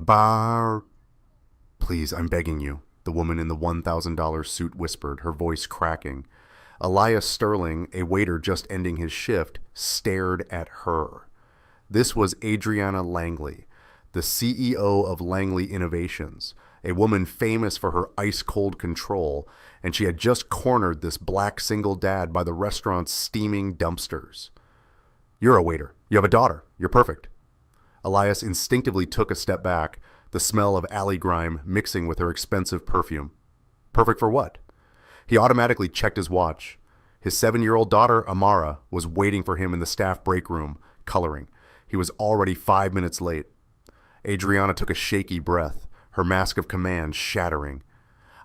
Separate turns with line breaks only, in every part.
Bar... Please, I'm begging you, the woman in the $1,000 suit whispered, her voice cracking. Elias Sterling, a waiter just ending his shift, stared at her. This was Adriana Langley, the CEO of Langley Innovations, a woman famous for her ice-cold control, and she had just cornered this black single dad by the restaurant's steaming dumpsters. You're a waiter. You have a daughter. You're perfect. Elias instinctively took a step back, the smell of alley grime mixing with her expensive perfume. Perfect for what? He automatically checked his watch. His 7-year-old daughter, Amara, was waiting for him in the staff break room, coloring. He was already 5 minutes late. Adriana took a shaky breath, her mask of command shattering.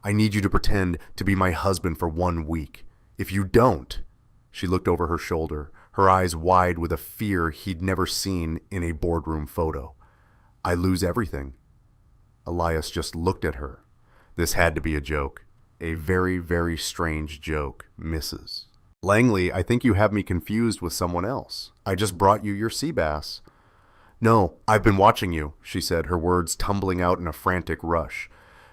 I need you to pretend to be my husband for 1 week. If you don't... She looked over her shoulder, her eyes wide with a fear he'd never seen in a boardroom photo. I lose everything. Elias just looked at her. This had to be a joke. A very, very strange joke, Mrs. Langley, I think you have me confused with someone else. I just brought you your sea bass. No, I've been watching you, she said, her words tumbling out in a frantic rush.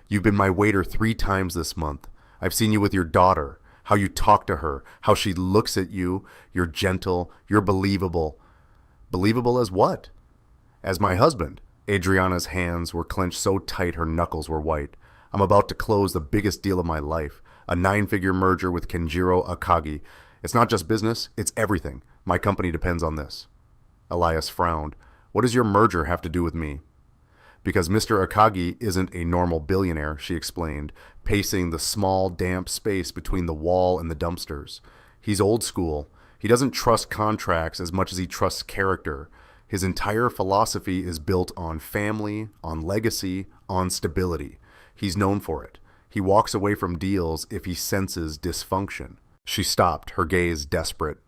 You've been my waiter 3 times this month. I've seen you with your daughter, how you talk to her, how she looks at you. You're gentle, you're believable. Believable as what? As my husband. Adriana's hands were clenched so tight her knuckles were white. I'm about to close the biggest deal of my life, a 9-figure merger with Kenjiro Akagi. It's not just business, it's everything. My company depends on this. Elias frowned. What does your merger have to do with me? Because Mr. Akagi isn't a normal billionaire, she explained, pacing the small, damp space between the wall and the dumpsters. He's old school. He doesn't trust contracts as much as he trusts character. His entire philosophy is built on family, on legacy, on stability. He's known for it. He walks away from deals if he senses dysfunction. She stopped, her gaze desperate.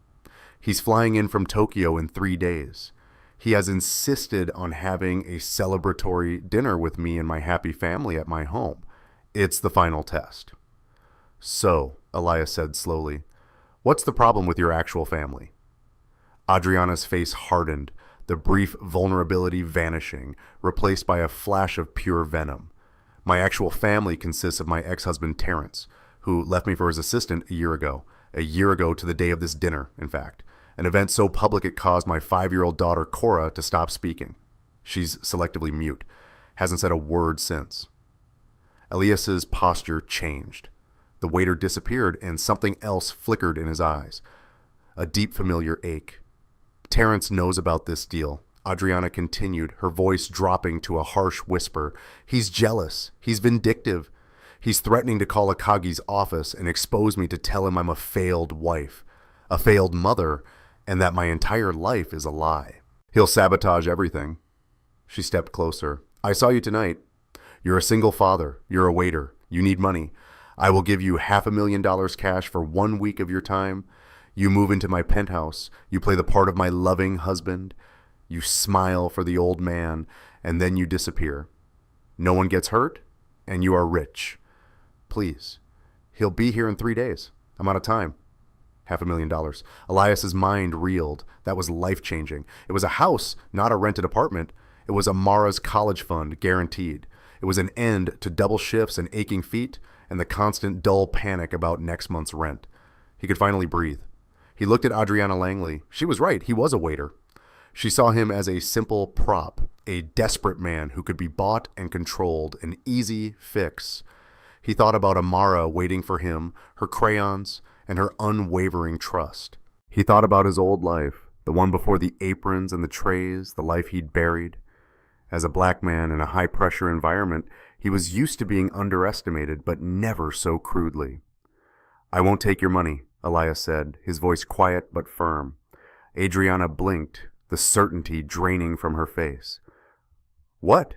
He's flying in from Tokyo in 3 days. He has insisted on having a celebratory dinner with me and my happy family at my home. It's the final test. So, Elias said slowly, what's the problem with your actual family? Adriana's face hardened, the brief vulnerability vanishing, replaced by a flash of pure venom. My actual family consists of my ex-husband Terrence, who left me for his assistant a year ago to the day of this dinner, in fact. An event so public it caused my 5-year-old daughter Cora to stop speaking. She's selectively mute, hasn't said a word since. Elias's posture changed. The waiter disappeared and something else flickered in his eyes. A deep familiar ache. Terrence knows about this deal. Adriana continued, her voice dropping to a harsh whisper. He's jealous. He's vindictive. He's threatening to call Akagi's office and expose me to tell him I'm a failed wife, a failed mother, and that my entire life is a lie. He'll sabotage everything. She stepped closer. I saw you tonight. You're a single father. You're a waiter. You need money. I will give you $500,000 cash for 1 week of your time. You move into my penthouse. You play the part of my loving husband. You smile for the old man, and then you disappear. No one gets hurt, and you are rich. Please. He'll be here in 3 days. I'm out of time. $500,000. Elias's mind reeled. That was life-changing. It was a house, not a rented apartment. It was Amara's college fund, guaranteed. It was an end to double shifts and aching feet and the constant dull panic about next month's rent. He could finally breathe. He looked at Adriana Langley. She was right. He was a waiter. She saw him as a simple prop, a desperate man who could be bought and controlled, an easy fix. He thought about Amara waiting for him, her crayons, and her unwavering trust. He thought about his old life, the one before the aprons and the trays, the life he'd buried. As a black man in a high-pressure environment, he was used to being underestimated, but never so crudely. I won't take your money, Elias said, his voice quiet but firm. Adriana blinked, the certainty draining from her face. What?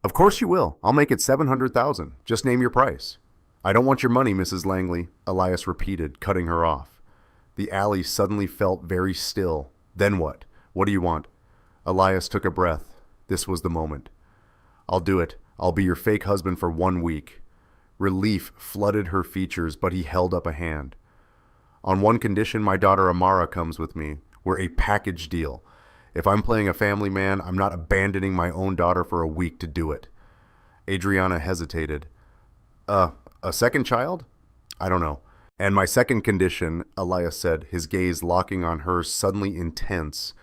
Of course you will. I'll make it $700,000. Just name your price. I don't want your money, Mrs. Langley, Elias repeated, cutting her off. The alley suddenly felt very still. Then what? What do you want? Elias took a breath. This was the moment. I'll do it. I'll be your fake husband for 1 week. Relief flooded her features, but he held up a hand. On one condition, my daughter Amara comes with me. We're a package deal. If I'm playing a family man, I'm not abandoning my own daughter for a week to do it. Adriana hesitated. A second child? I don't know. And my second condition, Elias said, his gaze locking on hers suddenly intense,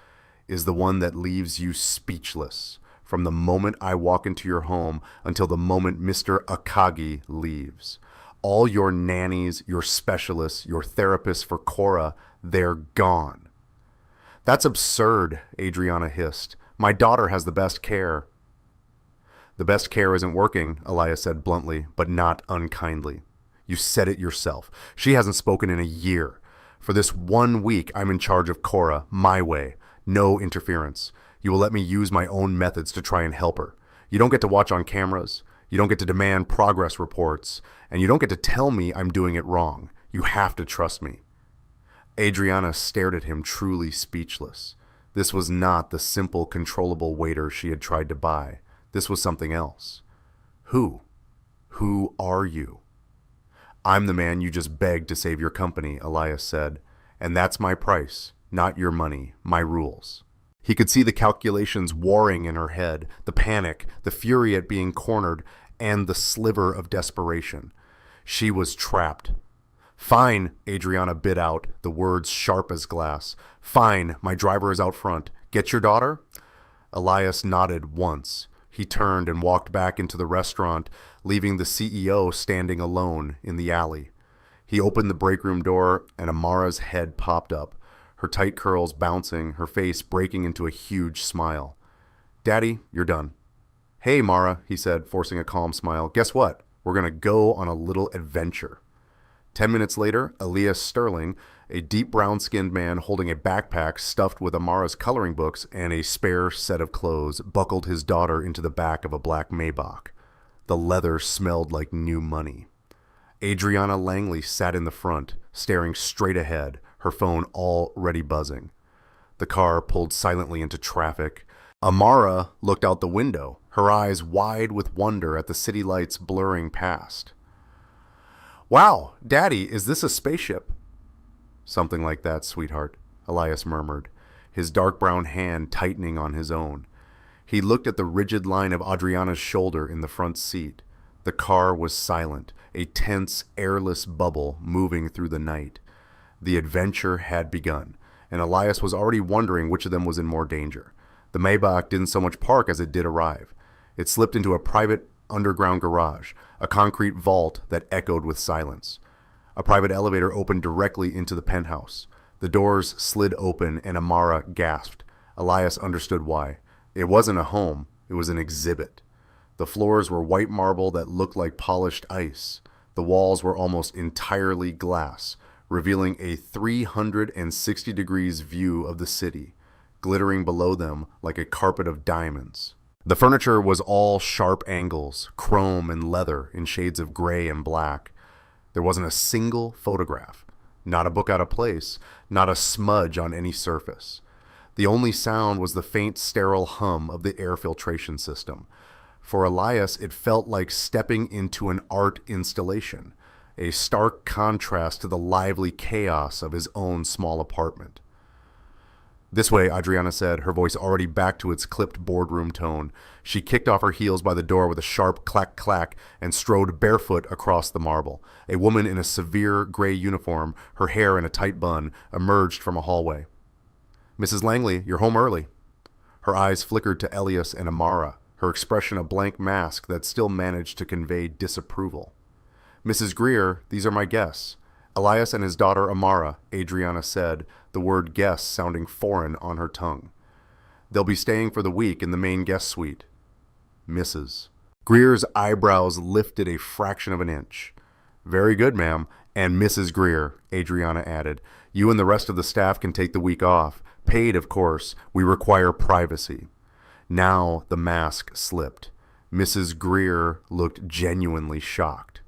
is the one that leaves you speechless from the moment I walk into your home until the moment Mr. Akagi leaves. All your nannies, your specialists, your therapists for Cora, they're gone. That's absurd, Adriana hissed. My daughter has the best care. The best care isn't working, Elias said bluntly, but not unkindly. You said it yourself. She hasn't spoken in a year. For this 1 week, I'm in charge of Cora, my way. No interference. You will let me use my own methods to try and help her. You don't get to watch on cameras. You don't get to demand progress reports. And you don't get to tell me I'm doing it wrong. You have to trust me. Adriana stared at him, truly speechless. This was not the simple, controllable waiter she had tried to buy. This was something else. Who? Who are you? I'm the man you just begged to save your company, Elias said. And that's my price, not your money, my rules. He could see the calculations warring in her head, the panic, the fury at being cornered, and the sliver of desperation. She was trapped. Fine, Adriana bit out, the words sharp as glass. Fine, my driver is out front. Get your daughter? Elias nodded once. He turned and walked back into the restaurant, leaving the CEO standing alone in the alley. He opened the break room door, and Amara's head popped up, her tight curls bouncing, her face breaking into a huge smile. Daddy, you're done. Hey, Mara, he said, forcing a calm smile. Guess what? We're going to go on a little adventure. 10 minutes later, Elias Sterling, a deep brown-skinned man holding a backpack stuffed with Amara's coloring books and a spare set of clothes, buckled his daughter into the back of a black Maybach. The leather smelled like new money. Adriana Langley sat in the front, staring straight ahead, her phone already buzzing. The car pulled silently into traffic. Amara looked out the window, her eyes wide with wonder at the city lights blurring past. Wow, Daddy, is this a spaceship? Something like that, sweetheart, Elias murmured, his dark brown hand tightening on his own. He looked at the rigid line of Adriana's shoulder in the front seat. The car was silent, a tense, airless bubble moving through the night. The adventure had begun, and Elias was already wondering which of them was in more danger. The Maybach didn't so much park as it did arrive. It slipped into a private underground garage, a concrete vault that echoed with silence. A private elevator opened directly into the penthouse. The doors slid open and Amara gasped. Elias understood why. It wasn't a home, it was an exhibit. The floors were white marble that looked like polished ice. The walls were almost entirely glass, revealing a 360 degrees view of the city, glittering below them like a carpet of diamonds. The furniture was all sharp angles, chrome and leather in shades of gray and black. There wasn't a single photograph, not a book out of place, not a smudge on any surface. The only sound was the faint sterile hum of the air filtration system. For Elias, it felt like stepping into an art installation, a stark contrast to the lively chaos of his own small apartment. This way, Adriana said, her voice already back to its clipped boardroom tone. She kicked off her heels by the door with a sharp clack-clack and strode barefoot across the marble. A woman in a severe gray uniform, her hair in a tight bun, emerged from a hallway. Mrs. Langley, you're home early. Her eyes flickered to Elias and Amara, her expression a blank mask that still managed to convey disapproval. Mrs. Greer, these are my guests. Elias and his daughter Amara, Adriana said, the word guest sounding foreign on her tongue. They'll be staying for the week in the main guest suite. Mrs. Greer's eyebrows lifted a fraction of an inch. Very good, ma'am. And Mrs. Greer, Adriana added, you and the rest of the staff can take the week off. Paid, of course. We require privacy. Now the mask slipped. Mrs. Greer looked genuinely shocked.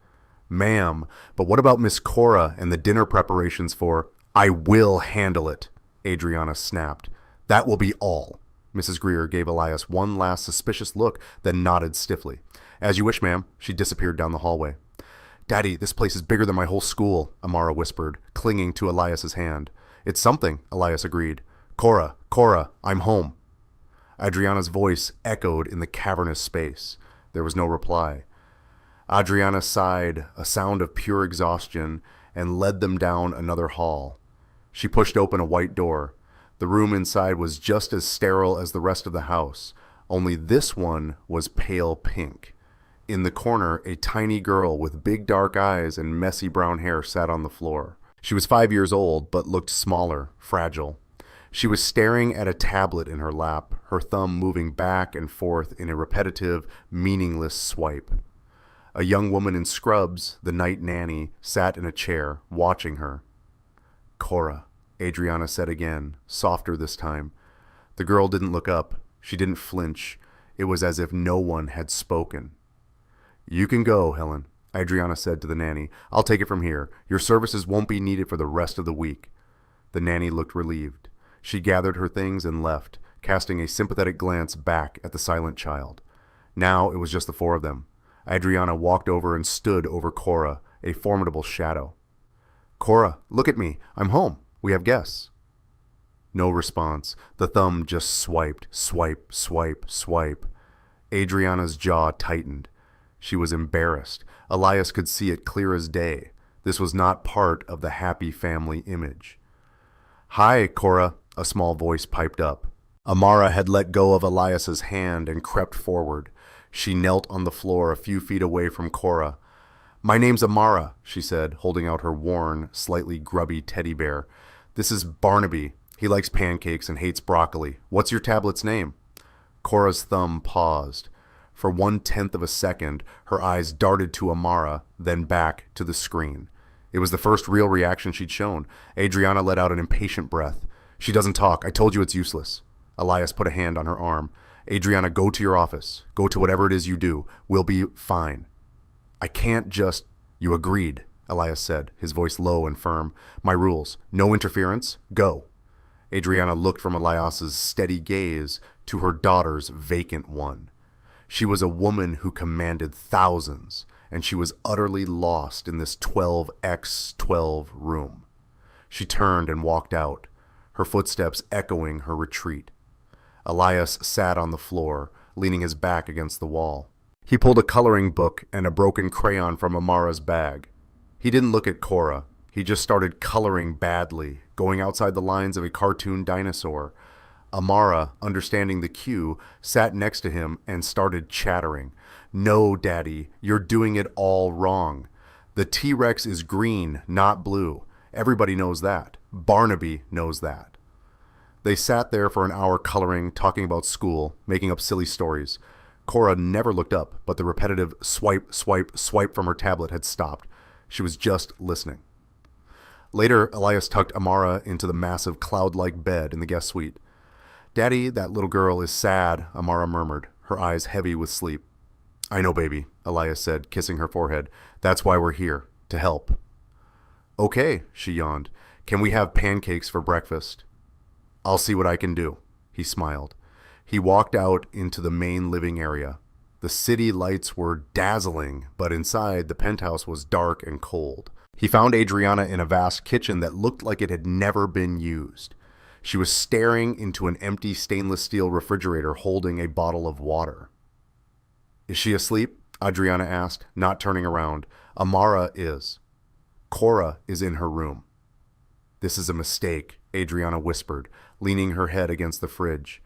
Ma'am, but what about Miss Cora and the dinner preparations for... I will handle it, Adriana snapped. That will be all. Mrs. Greer gave Elias one last suspicious look, then nodded stiffly. As you wish, ma'am. She disappeared down the hallway. Daddy, this place is bigger than my whole school, Amara whispered, clinging to Elias's hand. It's something, Elias agreed. Cora, I'm home. Adriana's voice echoed in the cavernous space. There was no reply. Adriana sighed, a sound of pure exhaustion, and led them down another hall. She pushed open a white door. The room inside was just as sterile as the rest of the house, only this one was pale pink. In the corner, a tiny girl with big dark eyes and messy brown hair sat on the floor. She was 5 years old, but looked smaller, fragile. She was staring at a tablet in her lap, her thumb moving back and forth in a repetitive, meaningless swipe. A young woman in scrubs, the night nanny, sat in a chair, watching her. "Cora," Adriana said again, softer this time. The girl didn't look up. She didn't flinch. It was as if no one had spoken. "You can go, Helen," Adriana said to the nanny. "I'll take it from here. Your services won't be needed for the rest of the week." The nanny looked relieved. She gathered her things and left, casting a sympathetic glance back at the silent child. Now it was just the four of them. Adriana walked over and stood over Cora, a formidable shadow. "Cora, look at me. I'm home. We have guests." No response. The thumb just swiped, swipe, swipe, swipe. Adriana's jaw tightened. She was embarrassed. Elias could see it clear as day. This was not part of the happy family image. "Hi, Cora," a small voice piped up. Amara had let go of Elias's hand and crept forward. She knelt on the floor a few feet away from Cora. "My name's Amara," she said, holding out her worn, slightly grubby teddy bear. "This is Barnaby. He likes pancakes and hates broccoli. What's your tablet's name?" Cora's thumb paused. For 1/10 of a second, her eyes darted to Amara, then back to the screen. It was the first real reaction she'd shown. Adriana let out an impatient breath. "She doesn't talk. I told you it's useless." Elias put a hand on her arm. "Adriana, go to your office. Go to whatever it is you do. We'll be fine." "I can't just—" "You agreed," Elias said, his voice low and firm. "My rules. No interference. Go." Adriana looked from Elias's steady gaze to her daughter's vacant one. She was a woman who commanded thousands, and she was utterly lost in this 12x12 room. She turned and walked out, her footsteps echoing her retreat. Elias sat on the floor, leaning his back against the wall. He pulled a coloring book and a broken crayon from Amara's bag. He didn't look at Cora. He just started coloring badly, going outside the lines of a cartoon dinosaur. Amara, understanding the cue, sat next to him and started chattering. "No, Daddy, you're doing it all wrong. The T-Rex is green, not blue. Everybody knows that. Barnaby knows that." They sat there for an hour coloring, talking about school, making up silly stories. Cora never looked up, but the repetitive swipe, swipe, swipe from her tablet had stopped. She was just listening. Later, Elias tucked Amara into the massive cloud-like bed in the guest suite. "Daddy, that little girl is sad," Amara murmured, her eyes heavy with sleep. "I know, baby," Elias said, kissing her forehead. "That's why we're here, to help." "Okay," she yawned. "Can we have pancakes for breakfast?" "I'll see what I can do," he smiled. He walked out into the main living area. The city lights were dazzling, but inside the penthouse was dark and cold. He found Adriana in a vast kitchen that looked like it had never been used. She was staring into an empty stainless steel refrigerator holding a bottle of water. "Is she asleep?" Adriana asked, not turning around. "Amara is. Cora is in her room." "This is a mistake," Adriana whispered, leaning her head against the fridge.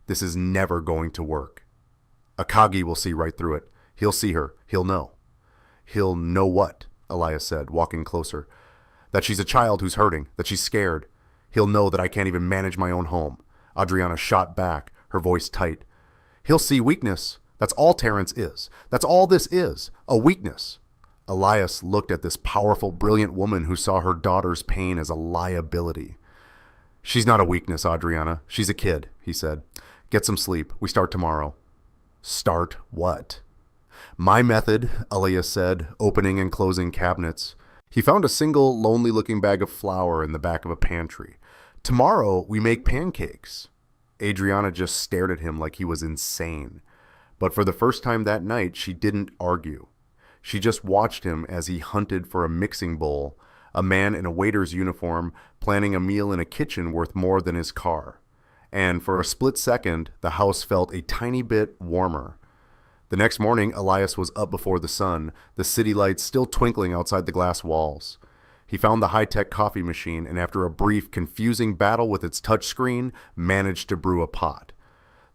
"This is never going to work. Akagi will see right through it. He'll see her. He'll know." "He'll know what?" Elias said, walking closer. "That she's a child who's hurting, that she's scared. He'll know that I can't even manage my own home." Adriana shot back, her voice tight. "He'll see weakness. That's all Terrence is. That's all this is. A weakness." Elias looked at this powerful, brilliant woman who saw her daughter's pain as a liability. "She's not a weakness, Adriana. She's a kid," he said. "Get some sleep. We start tomorrow." "Start what?" "My method," Elias said, opening and closing cabinets. He found a single, lonely-looking bag of flour in the back of a pantry. "Tomorrow, we make pancakes." Adriana just stared at him like he was insane. But for the first time that night, she didn't argue. She just watched him as he hunted for a mixing bowl, a man in a waiter's uniform planning a meal in a kitchen worth more than his car. and for a split second, the house felt a tiny bit warmer. The next morning, Elias was up before the sun, the city lights still twinkling outside the glass walls. He found the high-tech coffee machine, and after a brief, confusing battle with its touchscreen, managed to brew a pot.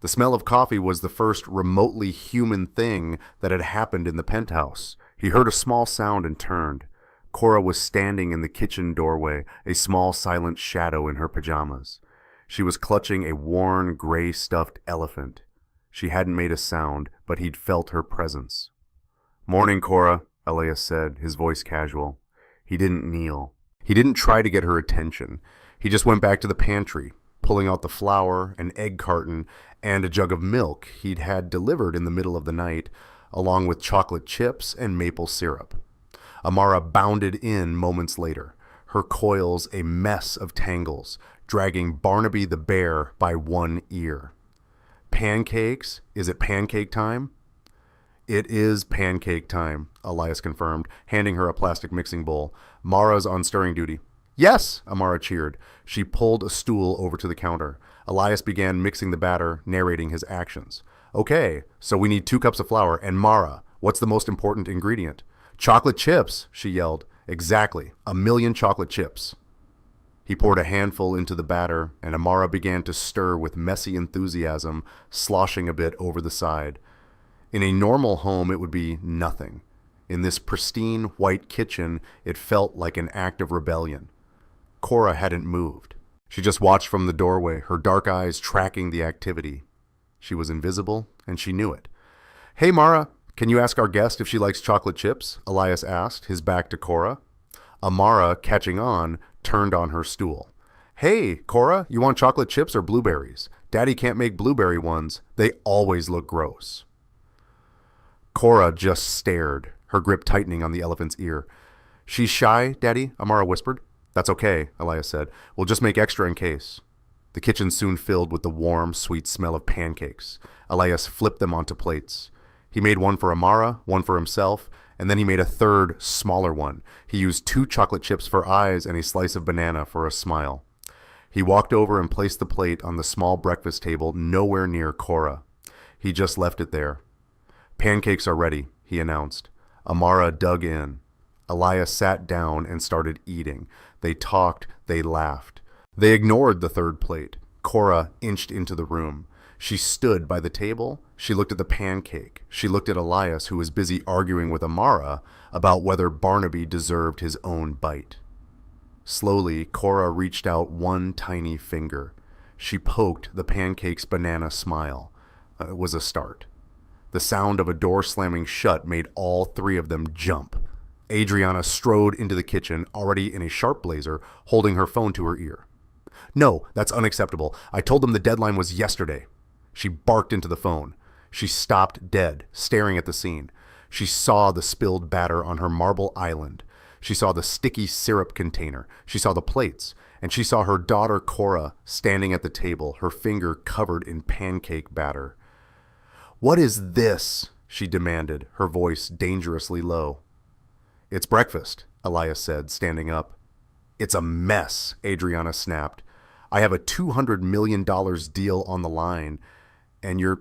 The smell of coffee was the first remotely human thing that had happened in the penthouse. He heard a small sound and turned. Cora was standing in the kitchen doorway, a small silent shadow in her pajamas. She was clutching a worn, gray stuffed elephant. She hadn't made a sound, but he'd felt her presence. "Morning, Cora," Elias said, his voice casual. He didn't kneel. He didn't try to get her attention. He just went back to the pantry, pulling out the flour, an egg carton, and a jug of milk he'd had delivered in the middle of the night, along with chocolate chips and maple syrup. Amara bounded in moments later, her coils a mess of tangles, dragging Barnaby the bear by one ear. "Pancakes? Is it pancake time?" "It is pancake time," Elias confirmed, handing her a plastic mixing bowl. "Mara's on stirring duty." "Yes," Amara cheered. She pulled a stool over to the counter. Elias began mixing the batter, narrating his actions. "Okay, so we need 2 cups of flour, and Mara, what's the most important ingredient?" "Chocolate chips," she yelled. "Exactly, 1,000,000 chocolate chips." He poured a handful into the batter, and Amara began to stir with messy enthusiasm, sloshing a bit over the side. In a normal home, it would be nothing. In this pristine white kitchen, it felt like an act of rebellion. Cora hadn't moved. She just watched from the doorway, her dark eyes tracking the activity. She was invisible, and she knew it. "Hey, Mara, can you ask our guest if she likes chocolate chips?" Elias asked, his back to Cora. Amara, catching on, turned on her stool. "Hey, Cora, you want chocolate chips or blueberries? Daddy can't make blueberry ones. They always look gross." Cora just stared, her grip tightening on the elephant's ear. "She's shy, Daddy," Amara whispered. "That's okay," Elias said. "We'll just make extra in case." The kitchen soon filled with the warm, sweet smell of pancakes. Elias flipped them onto plates. He made one for Amara, one for himself, and then he made a third, smaller one. He used 2 chocolate chips for eyes and a slice of banana for a smile. He walked over and placed the plate on the small breakfast table nowhere near Cora. He just left it there. "Pancakes are ready," he announced. Amara dug in. Elias sat down and started eating. They talked, they laughed. They ignored the third plate. Cora inched into the room. She stood by the table. She looked at the pancake. She looked at Elias, who was busy arguing with Amara about whether Barnaby deserved his own bite. Slowly, Cora reached out one tiny finger. She poked the pancake's banana smile. It was a start. The sound of a door slamming shut made all 3 of them jump. Adriana strode into the kitchen, already in a sharp blazer, holding her phone to her ear. "No, that's unacceptable. I told them the deadline was yesterday." She barked into the phone. She stopped dead, staring at the scene. She saw the spilled batter on her marble island. She saw the sticky syrup container. She saw the plates. And she saw her daughter Cora standing at the table, her finger covered in pancake batter. "What is this?" she demanded, her voice dangerously low. "It's breakfast," Elias said, standing up. "It's a mess," Adriana snapped. "I have a $200 million deal on the line, and you're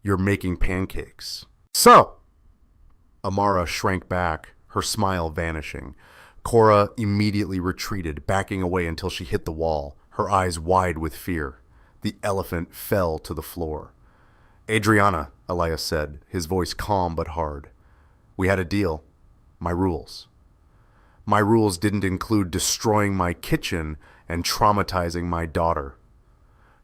making pancakes." "So!" Amara shrank back, her smile vanishing. Cora immediately retreated, backing away until she hit the wall, her eyes wide with fear. The elephant fell to the floor. "Adriana," Elias said, his voice calm but hard. "We had a deal. My rules. My rules didn't include destroying my kitchen and traumatizing my daughter."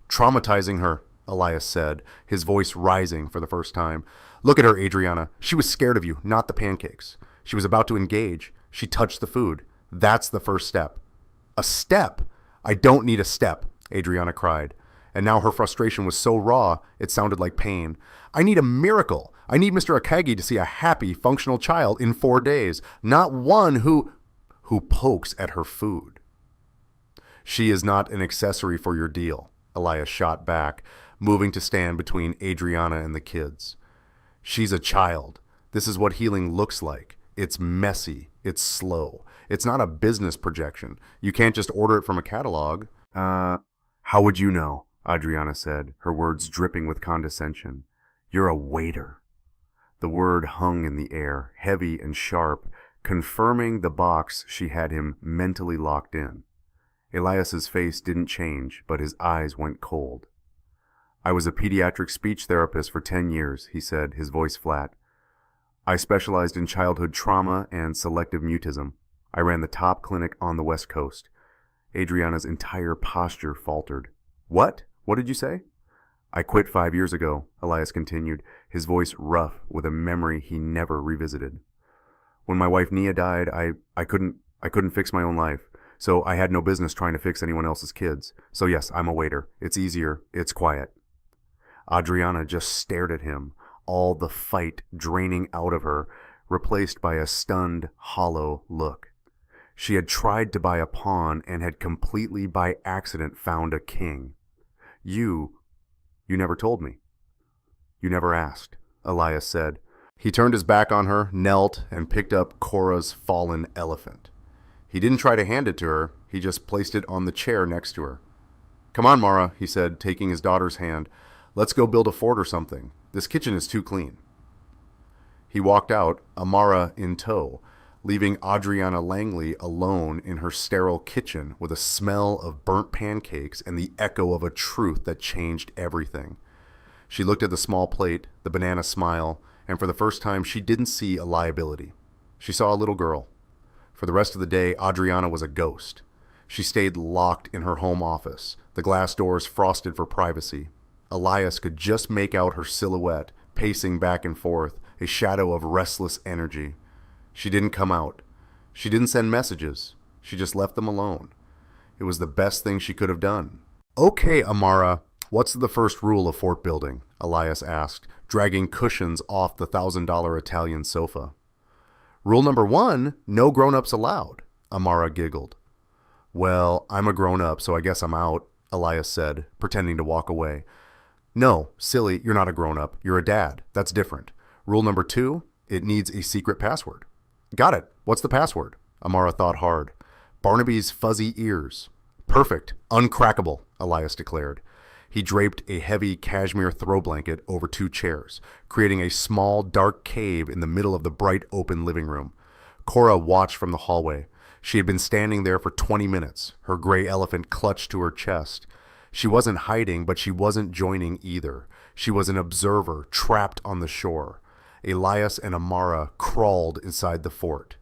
"Traumatizing her," Elias said, his voice rising for the first time. "Look at her, Adriana. She was scared of you, not the pancakes. She was about to engage. She touched the food. That's the first step." "A step? I don't need a step," Adriana cried. And now her frustration was so raw, it sounded like pain. "I need a miracle. I need Mr. Akagi to see a happy, functional child in 4 days, not one who pokes at her food." "She is not an accessory for your deal," Elias shot back, moving to stand between Adriana and the kids. "She's a child. This is what healing looks like. It's messy. It's slow. It's not a business projection. You can't just order it from a catalog." How would you know?" Adriana said, her words dripping with condescension. You're a waiter. The word hung in the air, heavy and sharp, confirming the box she had him mentally locked in. Elias's face didn't change, but his eyes went cold. I was a pediatric speech therapist for 10 years, he said, his voice flat. I specialized in childhood trauma and selective mutism. I ran the top clinic on the West Coast. Adriana's entire posture faltered. What? What did you say? I quit 5 years ago, Elias continued, his voice rough with a memory he never revisited. When my wife Nia died, I couldn't fix my own life, so I had no business trying to fix anyone else's kids. So yes, I'm a waiter. It's easier. It's quiet. Adriana just stared at him, all the fight draining out of her, replaced by a stunned, hollow look. She had tried to buy a pawn and had completely by accident found a king. You never told me. You never asked, Elias said. He turned his back on her, knelt, and picked up Cora's fallen elephant. He didn't try to hand it to her, he just placed it on the chair next to her. Come on, Mara, he said, taking his daughter's hand. Let's go build a fort or something. This kitchen is too clean. He walked out, Amara in tow, leaving Adriana Langley alone in her sterile kitchen with a smell of burnt pancakes and the echo of a truth that changed everything. She looked at the small plate, the banana smile, and for the first time she didn't see a liability. She saw a little girl. For the rest of the day, Adriana was a ghost. She stayed locked in her home office, the glass doors frosted for privacy. Elias could just make out her silhouette, pacing back and forth, a shadow of restless energy. She didn't come out. She didn't send messages. She just left them alone. It was the best thing she could have done. Okay, Amara, what's the first rule of fort building? Elias asked, dragging cushions off the $1,000 Italian sofa. Rule number 1, no grown-ups allowed, Amara giggled. Well, I'm a grown-up, so I guess I'm out, Elias said, pretending to walk away. No, silly, you're not a grown-up. You're a dad. That's different. Rule number 2, it needs a secret password. Got it. What's the password? Amara thought hard. Barnaby's fuzzy ears. Perfect. Uncrackable, Elias declared. He draped a heavy cashmere throw blanket over 2 chairs, creating a small, dark cave in the middle of the bright, open living room. Cora watched from the hallway. She had been standing there for 20 minutes, her gray elephant clutched to her chest. She wasn't hiding, but she wasn't joining either. She was an observer, trapped on the shore. Elias and Amara crawled inside the fort.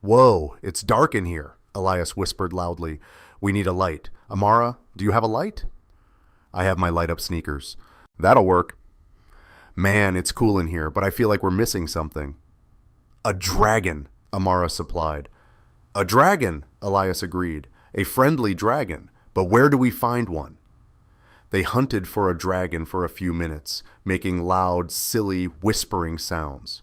Whoa, it's dark in here, Elias whispered loudly. We need a light. Amara, do you have a light? I have my light-up sneakers. That'll work. Man, it's cool in here, but I feel like we're missing something. A dragon, Amara supplied. A dragon, Elias agreed. A friendly dragon. But where do we find one? They hunted for a dragon for a few minutes, making loud, silly, whispering sounds.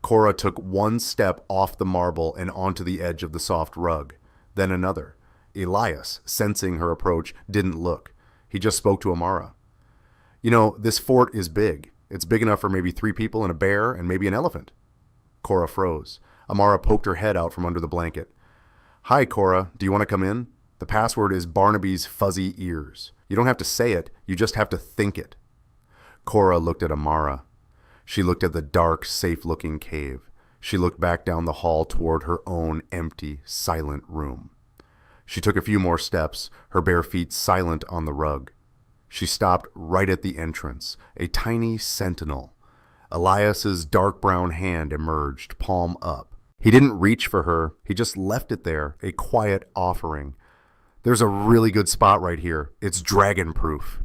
Cora took one step off the marble and onto the edge of the soft rug, then another. Elias, sensing her approach, didn't look. He just spoke to Amara. You know, this fort is big. It's big enough for maybe 3 people and a bear and maybe an elephant. Cora froze. Amara poked her head out from under the blanket. Hi, Cora. Do you want to come in? The password is Barnaby's fuzzy ears. You don't have to say it. You just have to think it. Cora looked at Amara. She looked at the dark, safe-looking cave. She looked back down the hall toward her own empty, silent room. She took a few more steps, her bare feet silent on the rug. She stopped right at the entrance, a tiny sentinel. Elias's dark brown hand emerged, palm up. He didn't reach for her, he just left it there, a quiet offering. There's a really good spot right here. It's dragon-proof.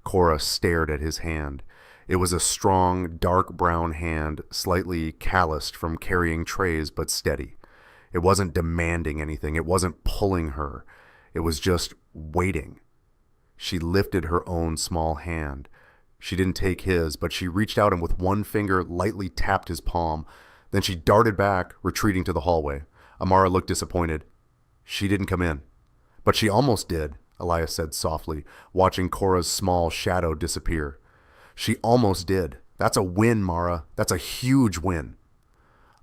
Cora stared at his hand. It was a strong, dark brown hand, slightly calloused from carrying trays, but steady. It wasn't demanding anything. It wasn't pulling her. It was just waiting. She lifted her own small hand. She didn't take his, but she reached out and with one finger lightly tapped his palm. Then she darted back, retreating to the hallway. Amara looked disappointed. She didn't come in. But she almost did, Elias said softly, watching Cora's small shadow disappear. She almost did. That's a win, Mara. That's a huge win.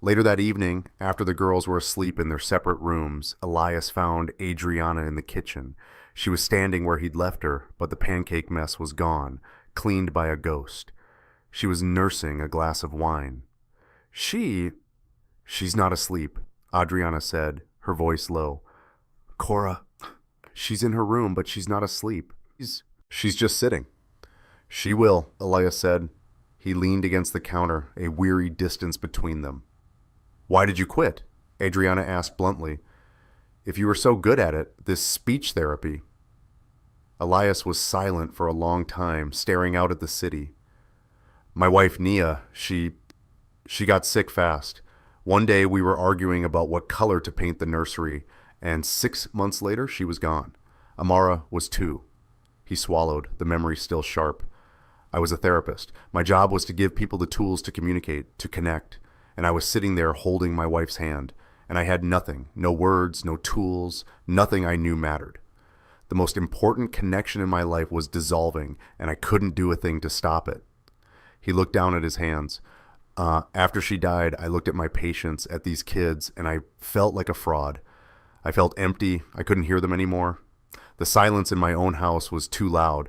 Later that evening, after the girls were asleep in their separate rooms, Elias found Adriana in the kitchen. She was standing where he'd left her, but the pancake mess was gone, cleaned by a ghost. She was nursing a glass of wine. She's not asleep, Adriana said, her voice low. Cora, she's in her room, but she's not asleep. She's just sitting. She will, Elias said. He leaned against the counter, a weary distance between them. Why did you quit? Adriana asked bluntly. If you were so good at it, this speech therapy. Elias was silent for a long time, staring out at the city. My wife, Nia, she got sick fast. One day we were arguing about what color to paint the nursery, and 6 months later she was gone. Amara was 2. He swallowed, the memory still sharp. I was a therapist. My job was to give people the tools to communicate, to connect, and I was sitting there holding my wife's hand, and I had nothing, no words, no tools, nothing I knew mattered. The most important connection in my life was dissolving, and I couldn't do a thing to stop it. He looked down at his hands. After she died, I looked at my patients, at these kids, and I felt like a fraud. I felt empty. I couldn't hear them anymore. The silence in my own house was too loud.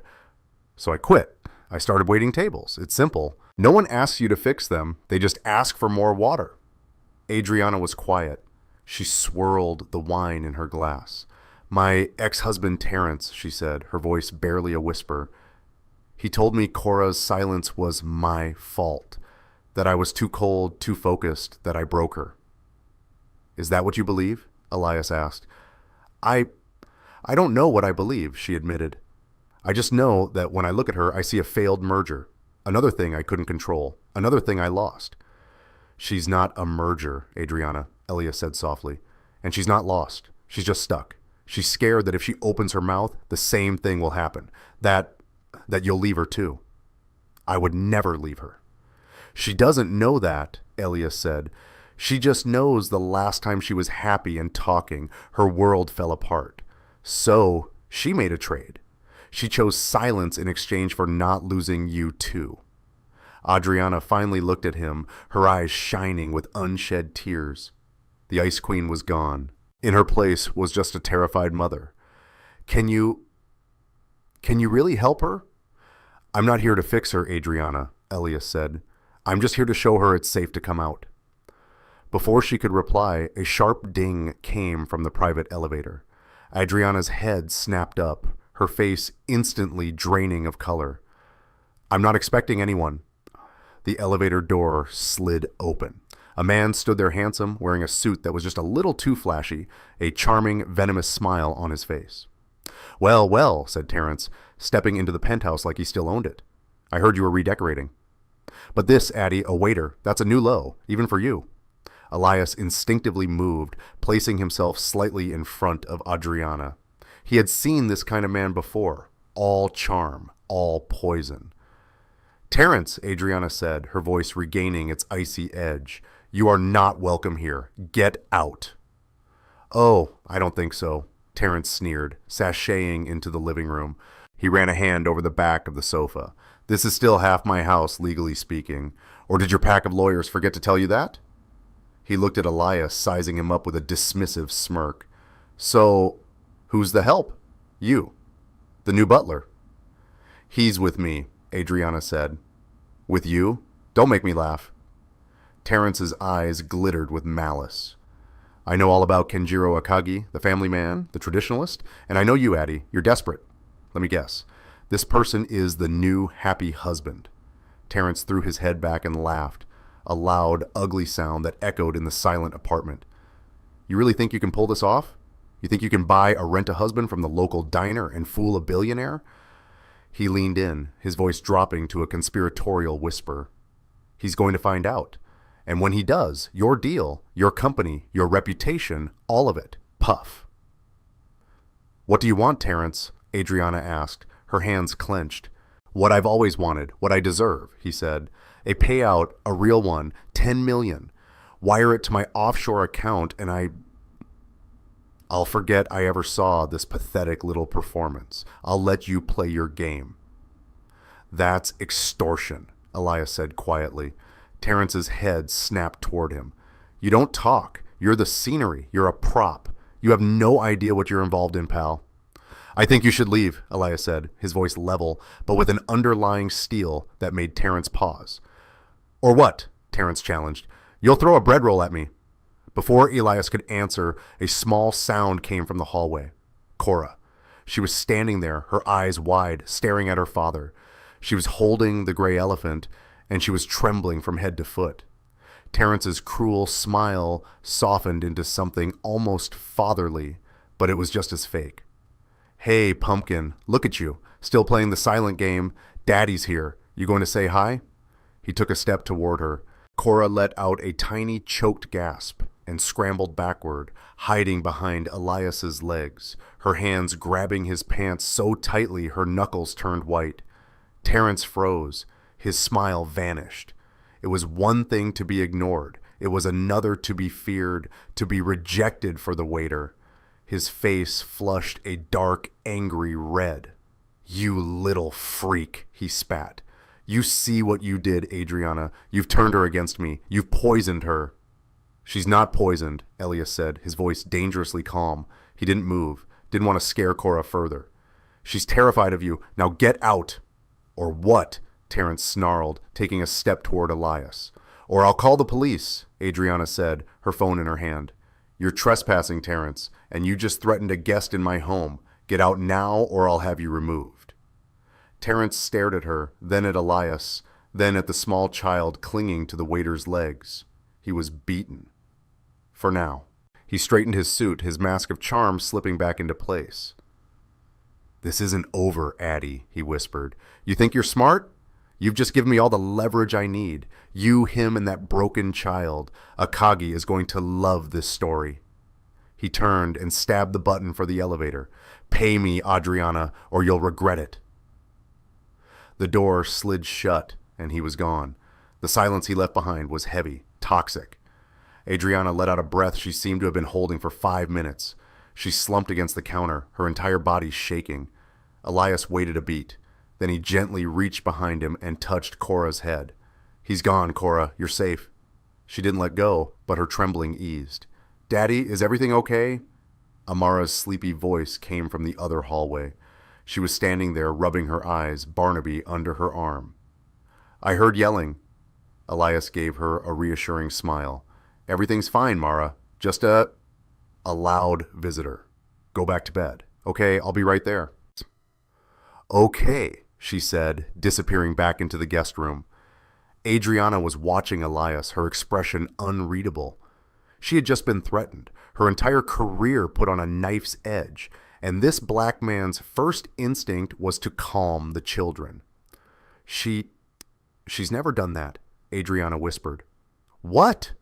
So I quit. I started waiting tables. It's simple. No one asks you to fix them. They just ask for more water. Adriana was quiet. She swirled the wine in her glass. My ex-husband Terrence, she said, her voice barely a whisper. He told me Cora's silence was my fault, that I was too cold, too focused, that I broke her. Is that what you believe? Elias asked. I don't know what I believe, she admitted. I just know that when I look at her, I see a failed merger. Another thing I couldn't control. Another thing I lost. She's not a merger, Adriana, Elias said softly. And she's not lost. She's just stuck. She's scared that if she opens her mouth, the same thing will happen. That you'll leave her too. I would never leave her. She doesn't know that, Elias said. She just knows the last time she was happy and talking, her world fell apart. So she made a trade. She chose silence in exchange for not losing you too. Adriana finally looked at him, her eyes shining with unshed tears. The Ice Queen was gone. In her place was just a terrified mother. Can you really help her? I'm not here to fix her, Adriana, Elias said. I'm just here to show her it's safe to come out. Before she could reply, a sharp ding came from the private elevator. Adriana's head snapped up, her face instantly draining of color. I'm not expecting anyone. The elevator door slid open. A man stood there handsome, wearing a suit that was just a little too flashy, a charming, venomous smile on his face. Well, well, said Terrence, stepping into the penthouse like he still owned it. I heard you were redecorating. But this, Addie, a waiter, that's a new low, even for you. Elias instinctively moved, placing himself slightly in front of Adriana. He had seen this kind of man before, all charm, all poison. Terrence, Adriana said, her voice regaining its icy edge, you are not welcome here. Get out. Oh, I don't think so, Terrence sneered, sashaying into the living room. He ran a hand over the back of the sofa. This is still half my house, legally speaking. Or did your pack of lawyers forget to tell you that? He looked at Elias, sizing him up with a dismissive smirk. So, who's the help? You. The new butler. He's with me, Adriana said. With you? Don't make me laugh. Terrence's eyes glittered with malice. I know all about Kenjiro Akagi, the family man, the traditionalist, and I know you, Addie. You're desperate. Let me guess. This person is the new happy husband. Terrence threw his head back and laughed, a loud, ugly sound that echoed in the silent apartment. You really think you can pull this off? You think you can buy a rent-a-husband from the local diner and fool a billionaire? He leaned in, his voice dropping to a conspiratorial whisper. He's going to find out. And when he does, your deal, your company, your reputation, all of it, puff. What do you want, Terrence? Adriana asked, her hands clenched. What I've always wanted, what I deserve, he said. A payout, a real one, 10 million. Wire it to my offshore account and I'll forget I ever saw this pathetic little performance. I'll let you play your game. That's extortion, Elias said quietly. Terrence's head snapped toward him. You don't talk. You're the scenery. You're a prop. You have no idea what you're involved in, pal. I think you should leave, Elias said, his voice level, but with an underlying steel that made Terrence pause. Or what? Terrence challenged. You'll throw a bread roll at me. Before Elias could answer, a small sound came from the hallway. Cora. She was standing there, her eyes wide, staring at her father. She was holding the gray elephant, and she was trembling from head to foot. Terrence's cruel smile softened into something almost fatherly, but it was just as fake. Hey, pumpkin, look at you, still playing the silent game. Daddy's here. You going to say hi? He took a step toward her. Cora let out a tiny choked gasp and scrambled backward, hiding behind Elias's legs, her hands grabbing his pants so tightly her knuckles turned white. Terrence froze. His smile vanished. It was one thing to be ignored. It was another to be feared, to be rejected for the waiter. His face flushed a dark, angry red. You little freak, he spat. You see what you did, Adriana. You've turned her against me. You've poisoned her. She's not poisoned, Elias said, his voice dangerously calm. He didn't move, didn't want to scare Cora further. She's terrified of you. Now get out. Or what? Terrence snarled, taking a step toward Elias. Or I'll call the police, Adriana said, her phone in her hand. You're trespassing, Terrence, and you just threatened a guest in my home. Get out now or I'll have you removed. Terrence stared at her, then at Elias, then at the small child clinging to the waiter's legs. He was beaten. For now. He straightened his suit, his mask of charm slipping back into place. This isn't over, Addie, he whispered. You think you're smart? You've just given me all the leverage I need. You, him, and that broken child. Akagi is going to love this story. He turned and stabbed the button for the elevator. Pay me, Adriana, or you'll regret it. The door slid shut, and he was gone. The silence he left behind was heavy, toxic. Adriana let out a breath she seemed to have been holding for 5 minutes. She slumped against the counter, her entire body shaking. Elias waited a beat. Then he gently reached behind him and touched Cora's head. He's gone, Cora. You're safe. She didn't let go, but her trembling eased. Daddy, is everything okay? Amara's sleepy voice came from the other hallway. She was standing there, rubbing her eyes, Barnaby under her arm. I heard yelling. Elias gave her a reassuring smile. Everything's fine, Mara. Just a loud visitor. Go back to bed. Okay, I'll be right there. Okay, she said, disappearing back into the guest room. Adriana was watching Elias, her expression unreadable. She had just been threatened, her entire career put on a knife's edge, and this black man's first instinct was to calm the children. She's never done that, Adriana whispered. What?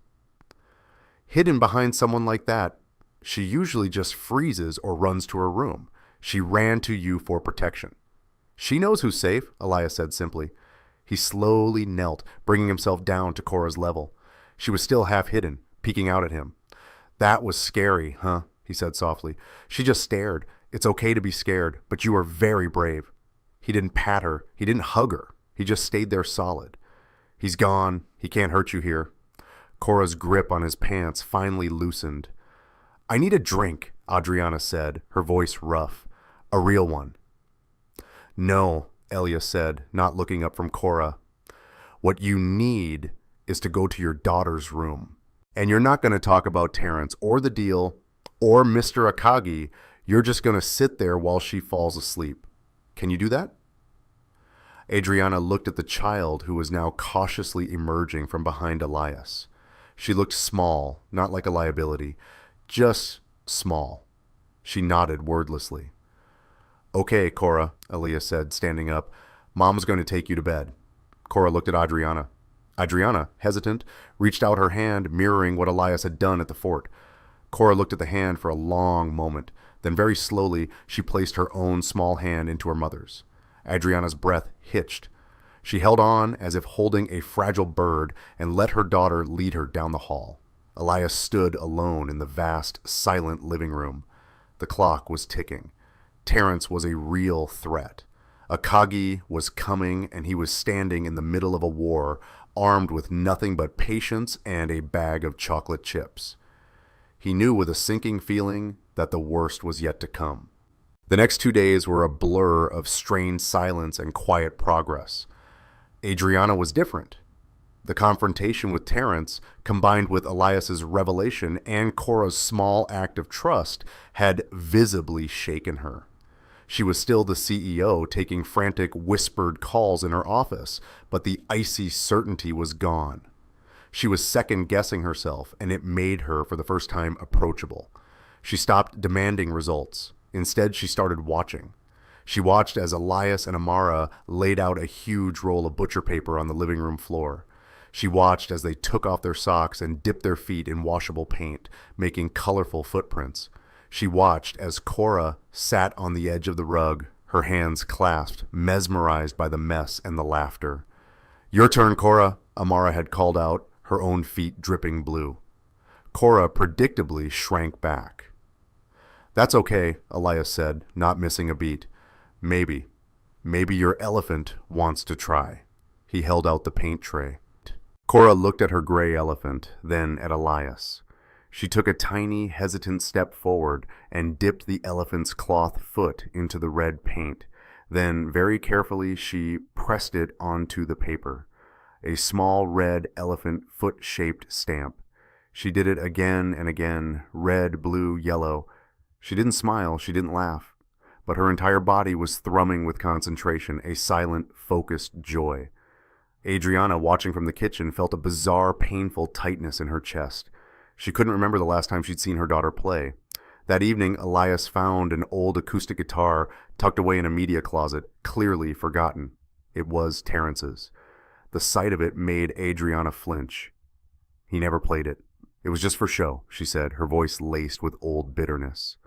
Hidden behind someone like that, she usually just freezes or runs to her room. She ran to you for protection. She knows who's safe, Elias said simply. He slowly knelt, bringing himself down to Cora's level. She was still half hidden, peeking out at him. That was scary, huh? He said softly. She just stared. It's okay to be scared, but you are very brave. He didn't pat her. He didn't hug her. He just stayed there solid. He's gone. He can't hurt you here. Cora's grip on his pants finally loosened. I need a drink, Adriana said, her voice rough. A real one. No, Elias said, not looking up from Cora. What you need is to go to your daughter's room. And you're not going to talk about Terrence or the deal or Mr. Akagi. You're just going to sit there while she falls asleep. Can you do that? Adriana looked at the child who was now cautiously emerging from behind Elias. She looked small, not like a liability, just small. She nodded wordlessly. Okay, Cora, Elias said, standing up. Mom's going to take you to bed. Cora looked at Adriana. Adriana, hesitant, reached out her hand, mirroring what Elias had done at the fort. Cora looked at the hand for a long moment. Then very slowly, she placed her own small hand into her mother's. Adriana's breath hitched. She held on as if holding a fragile bird and let her daughter lead her down the hall. Elias stood alone in the vast, silent living room. The clock was ticking. Terrence was a real threat. Akagi was coming, and he was standing in the middle of a war, armed with nothing but patience and a bag of chocolate chips. He knew with a sinking feeling that the worst was yet to come. The next 2 days were a blur of strained silence and quiet progress. Adriana was different. The confrontation with Terrence, combined with Elias's revelation and Cora's small act of trust, had visibly shaken her. She was still the CEO, taking frantic, whispered calls in her office, but the icy certainty was gone. She was second-guessing herself, and it made her, for the first time, approachable. She stopped demanding results. Instead, she started watching. She watched as Elias and Amara laid out a huge roll of butcher paper on the living room floor. She watched as they took off their socks and dipped their feet in washable paint, making colorful footprints. She watched as Cora sat on the edge of the rug, her hands clasped, mesmerized by the mess and the laughter. "Your turn, Cora," Amara had called out, her own feet dripping blue. Cora predictably shrank back. "That's okay," Elias said, not missing a beat. Maybe your elephant wants to try." He held out the paint tray. Cora looked at her gray elephant, then at Elias. She took a tiny, hesitant step forward and dipped the elephant's cloth foot into the red paint. Then, very carefully, she pressed it onto the paper. A small red elephant foot-shaped stamp. She did it again and again, red, blue, yellow. She didn't smile, she didn't laugh, but her entire body was thrumming with concentration, a silent, focused joy. Adriana, watching from the kitchen, felt a bizarre, painful tightness in her chest. She couldn't remember the last time she'd seen her daughter play. That evening, Elias found an old acoustic guitar tucked away in a media closet, clearly forgotten. It was Terrence's. The sight of it made Adriana flinch. He never played it. It was just for show, she said, her voice laced with old bitterness.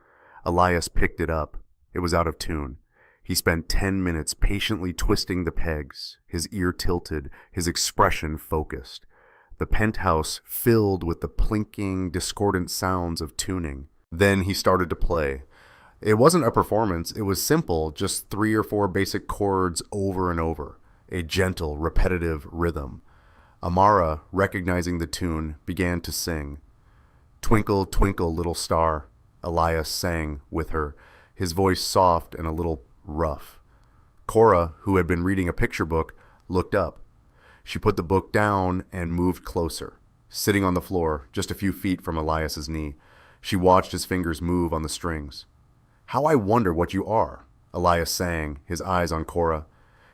Elias picked it up. It was out of tune. He spent 10 minutes patiently twisting the pegs, his ear tilted, his expression focused. The penthouse filled with the plinking, discordant sounds of tuning. Then he started to play. It wasn't a performance, it was simple, just 3 or 4 basic chords over and over, a gentle, repetitive rhythm. Amara, recognizing the tune, began to sing. "Twinkle, twinkle, little star," Elias sang with her, his voice soft and a little rough. Cora, who had been reading a picture book, looked up. She put the book down and moved closer, sitting on the floor just a few feet from Elias's knee. She watched his fingers move on the strings. "How I wonder what you are," Elias sang, his eyes on Cora.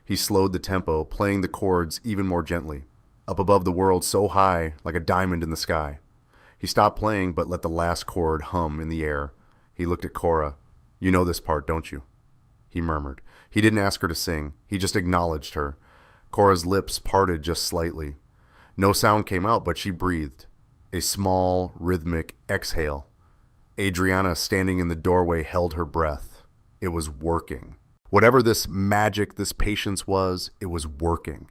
He slowed the tempo, playing the chords even more gently, up above the world so high, like a diamond in the sky. He stopped playing but let the last chord hum in the air. He looked at Cora. "You know this part, don't you?" He murmured. He didn't ask her to sing. He just acknowledged her. Cora's lips parted just slightly. No sound came out, but she breathed. A small, rhythmic exhale. Adriana, standing in the doorway, held her breath. It was working. Whatever this magic, this patience was, it was working.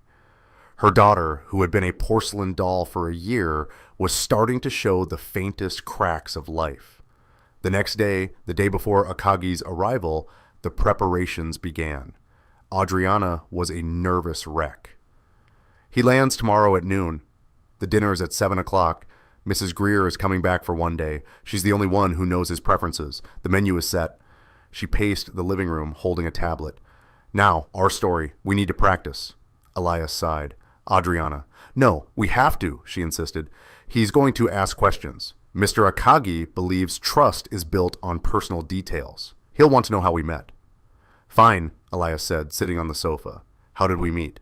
Her daughter, who had been a porcelain doll for a year, was starting to show the faintest cracks of life. The next day, the day before Akagi's arrival, the preparations began. Adriana was a nervous wreck. "He lands tomorrow at noon. The dinner is at 7 o'clock. Mrs. Greer is coming back for one day. She's the only one who knows his preferences. The menu is set." She paced the living room, holding a tablet. "Now, our story. We need to practice." Elias sighed. Adriana. "No, we have to," she insisted. "He's going to ask questions. Mr. Akagi believes trust is built on personal details. He'll want to know how we met." "Fine," Elias said, sitting on the sofa. "How did we meet?"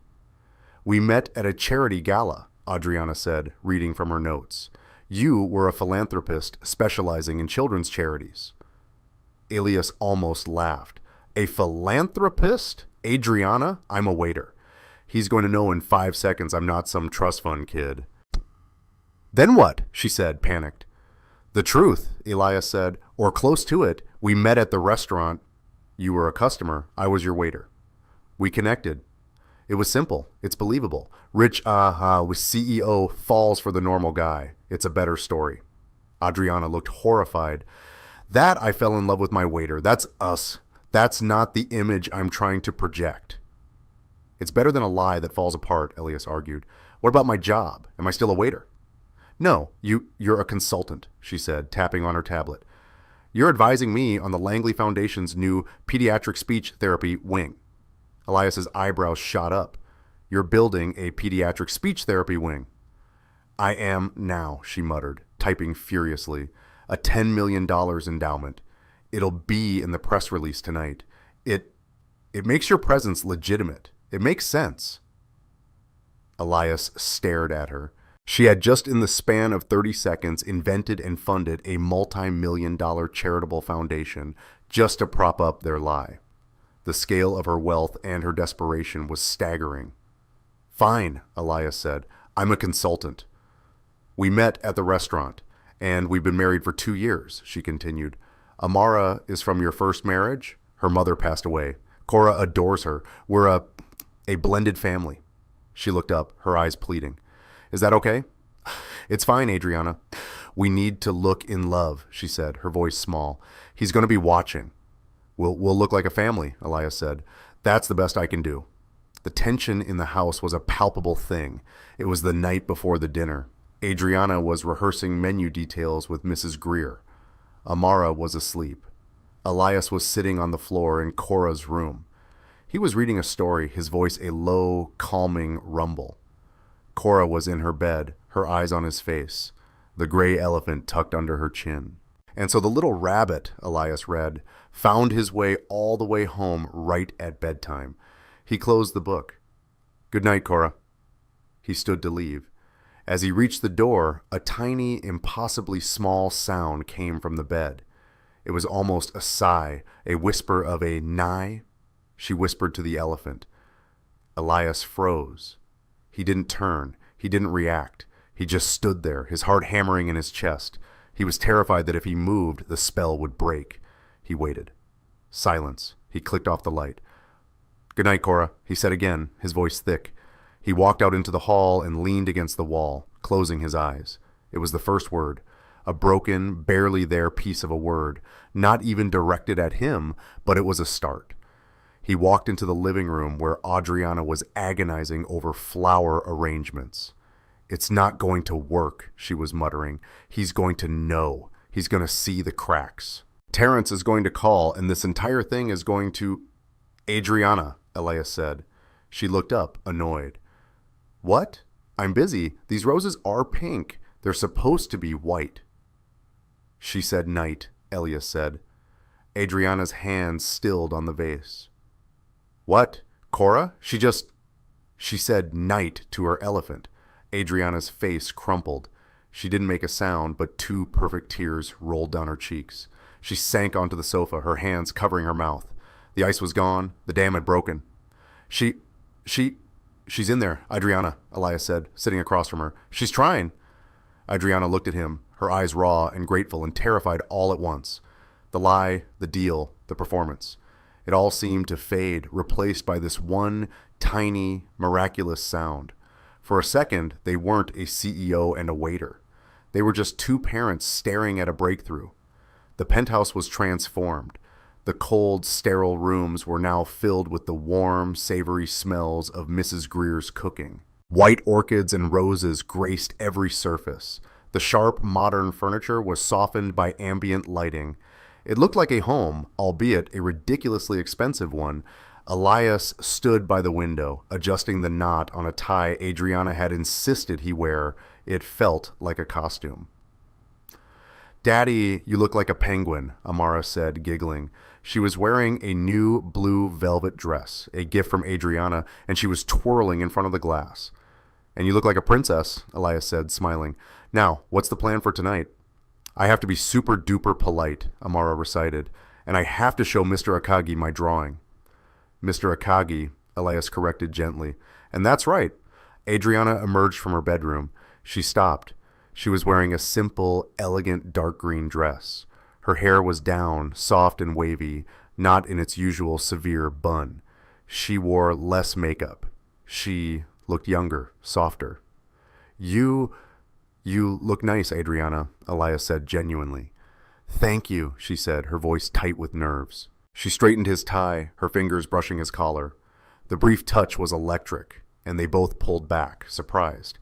"We met at a charity gala," Adriana said, reading from her notes. "You were a philanthropist specializing in children's charities." Elias almost laughed. "A philanthropist? Adriana? I'm a waiter. He's going to know in 5 seconds I'm not some trust fund kid." "Then what?" she said, panicked. "The truth," Elias said, "or close to it. We met at the restaurant. You were a customer. I was your waiter. We connected. It was simple. It's believable. Rich with CEO falls for the normal guy. It's a better story." Adriana looked horrified. "That I fell in love with my waiter. That's us. That's not the image I'm trying to project." "It's better than a lie that falls apart," Elias argued. "What about my job? Am I still a waiter?" "No, you're a consultant," she said, tapping on her tablet. You're advising me on the Langley Foundation's new pediatric speech therapy wing. Elias's eyebrows shot up. You're building a pediatric speech therapy wing. I am now, she muttered, typing furiously. A $10 million endowment. It'll be in the press release tonight. It makes your presence legitimate. It makes sense. Elias stared at her. She had just in the span of 30 seconds invented and funded a multi-million-dollar charitable foundation just to prop up their lie. The scale of her wealth and her desperation was staggering. Fine, Elias said. I'm a consultant. We met at the restaurant, and we've been married for 2 years, she continued. Amara is from your first marriage? Her mother passed away. Cora adores her. We're a blended family. She looked up, her eyes pleading. Is that okay? It's fine, Adriana. We need to look in love, she said, her voice small. He's going to be watching. We'll look like a family, Elias said. That's the best I can do. The tension in the house was a palpable thing. It was the night before the dinner. Adriana was rehearsing menu details with Mrs. Greer. Amara was asleep. Elias was sitting on the floor in Cora's room. He was reading a story, his voice a low, calming rumble. Cora was in her bed, her eyes on his face, the gray elephant tucked under her chin. And so the little rabbit, Elias read, found his way all the way home right at bedtime. He closed the book. Good night, Cora. He stood to leave. As he reached the door, a tiny, impossibly small sound came from the bed. It was almost a sigh, a whisper of a nigh. She whispered to the elephant. Elias froze. He didn't turn. He didn't react. He just stood there, his heart hammering in his chest. He was terrified that if he moved, the spell would break. He waited. Silence. He clicked off the light. Good night, Cora, he said again, his voice thick. He walked out into the hall and leaned against the wall, closing his eyes. It was the first word. A broken, barely there piece of a word, not even directed at him, but it was a start. He walked into the living room where Adriana was agonizing over flower arrangements. It's not going to work, she was muttering. He's going to know. He's going to see the cracks. Terrence is going to call, and this entire thing is going to... Adriana, Elias said. She looked up, annoyed. What? I'm busy. These roses are pink. They're supposed to be white. She said night, Elias said. Adriana's hands stilled on the vase. What? Cora? She said night to her elephant. Adriana's face crumpled. She didn't make a sound, but 2 perfect tears rolled down her cheeks. She sank onto the sofa, her hands covering her mouth. The ice was gone. The dam had broken. She's in there, Adriana, Elias said, sitting across from her. She's trying. Adriana looked at him, her eyes raw and grateful and terrified all at once. The lie, the deal, the performance. It all seemed to fade, replaced by this one tiny, miraculous sound. For a second, they weren't a CEO and a waiter. They were just 2 parents staring at a breakthrough. The penthouse was transformed. The cold, sterile rooms were now filled with the warm, savory smells of Mrs. Greer's cooking. White orchids and roses graced every surface. The sharp, modern furniture was softened by ambient lighting. It looked like a home, albeit a ridiculously expensive one. Elias stood by the window, adjusting the knot on a tie Adriana had insisted he wear. It felt like a costume. Daddy, you look like a penguin, Amara said, giggling. She was wearing a new blue velvet dress, a gift from Adriana, and she was twirling in front of the glass. And you look like a princess, Elias said, smiling. Now, what's the plan for tonight? I have to be super duper polite, Amara recited, and I have to show Mr. Akagi my drawing. Mr. Akagi, Elias corrected gently. And that's right. Adriana emerged from her bedroom. She stopped. She was wearing a simple, elegant dark green dress. Her hair was down, soft and wavy, not in its usual severe bun. She wore less makeup. She looked younger, softer. You look nice, Adriana, Elias said genuinely. Thank you, she said, her voice tight with nerves. She straightened his tie, her fingers brushing his collar. The brief touch was electric, and they both pulled back, surprised.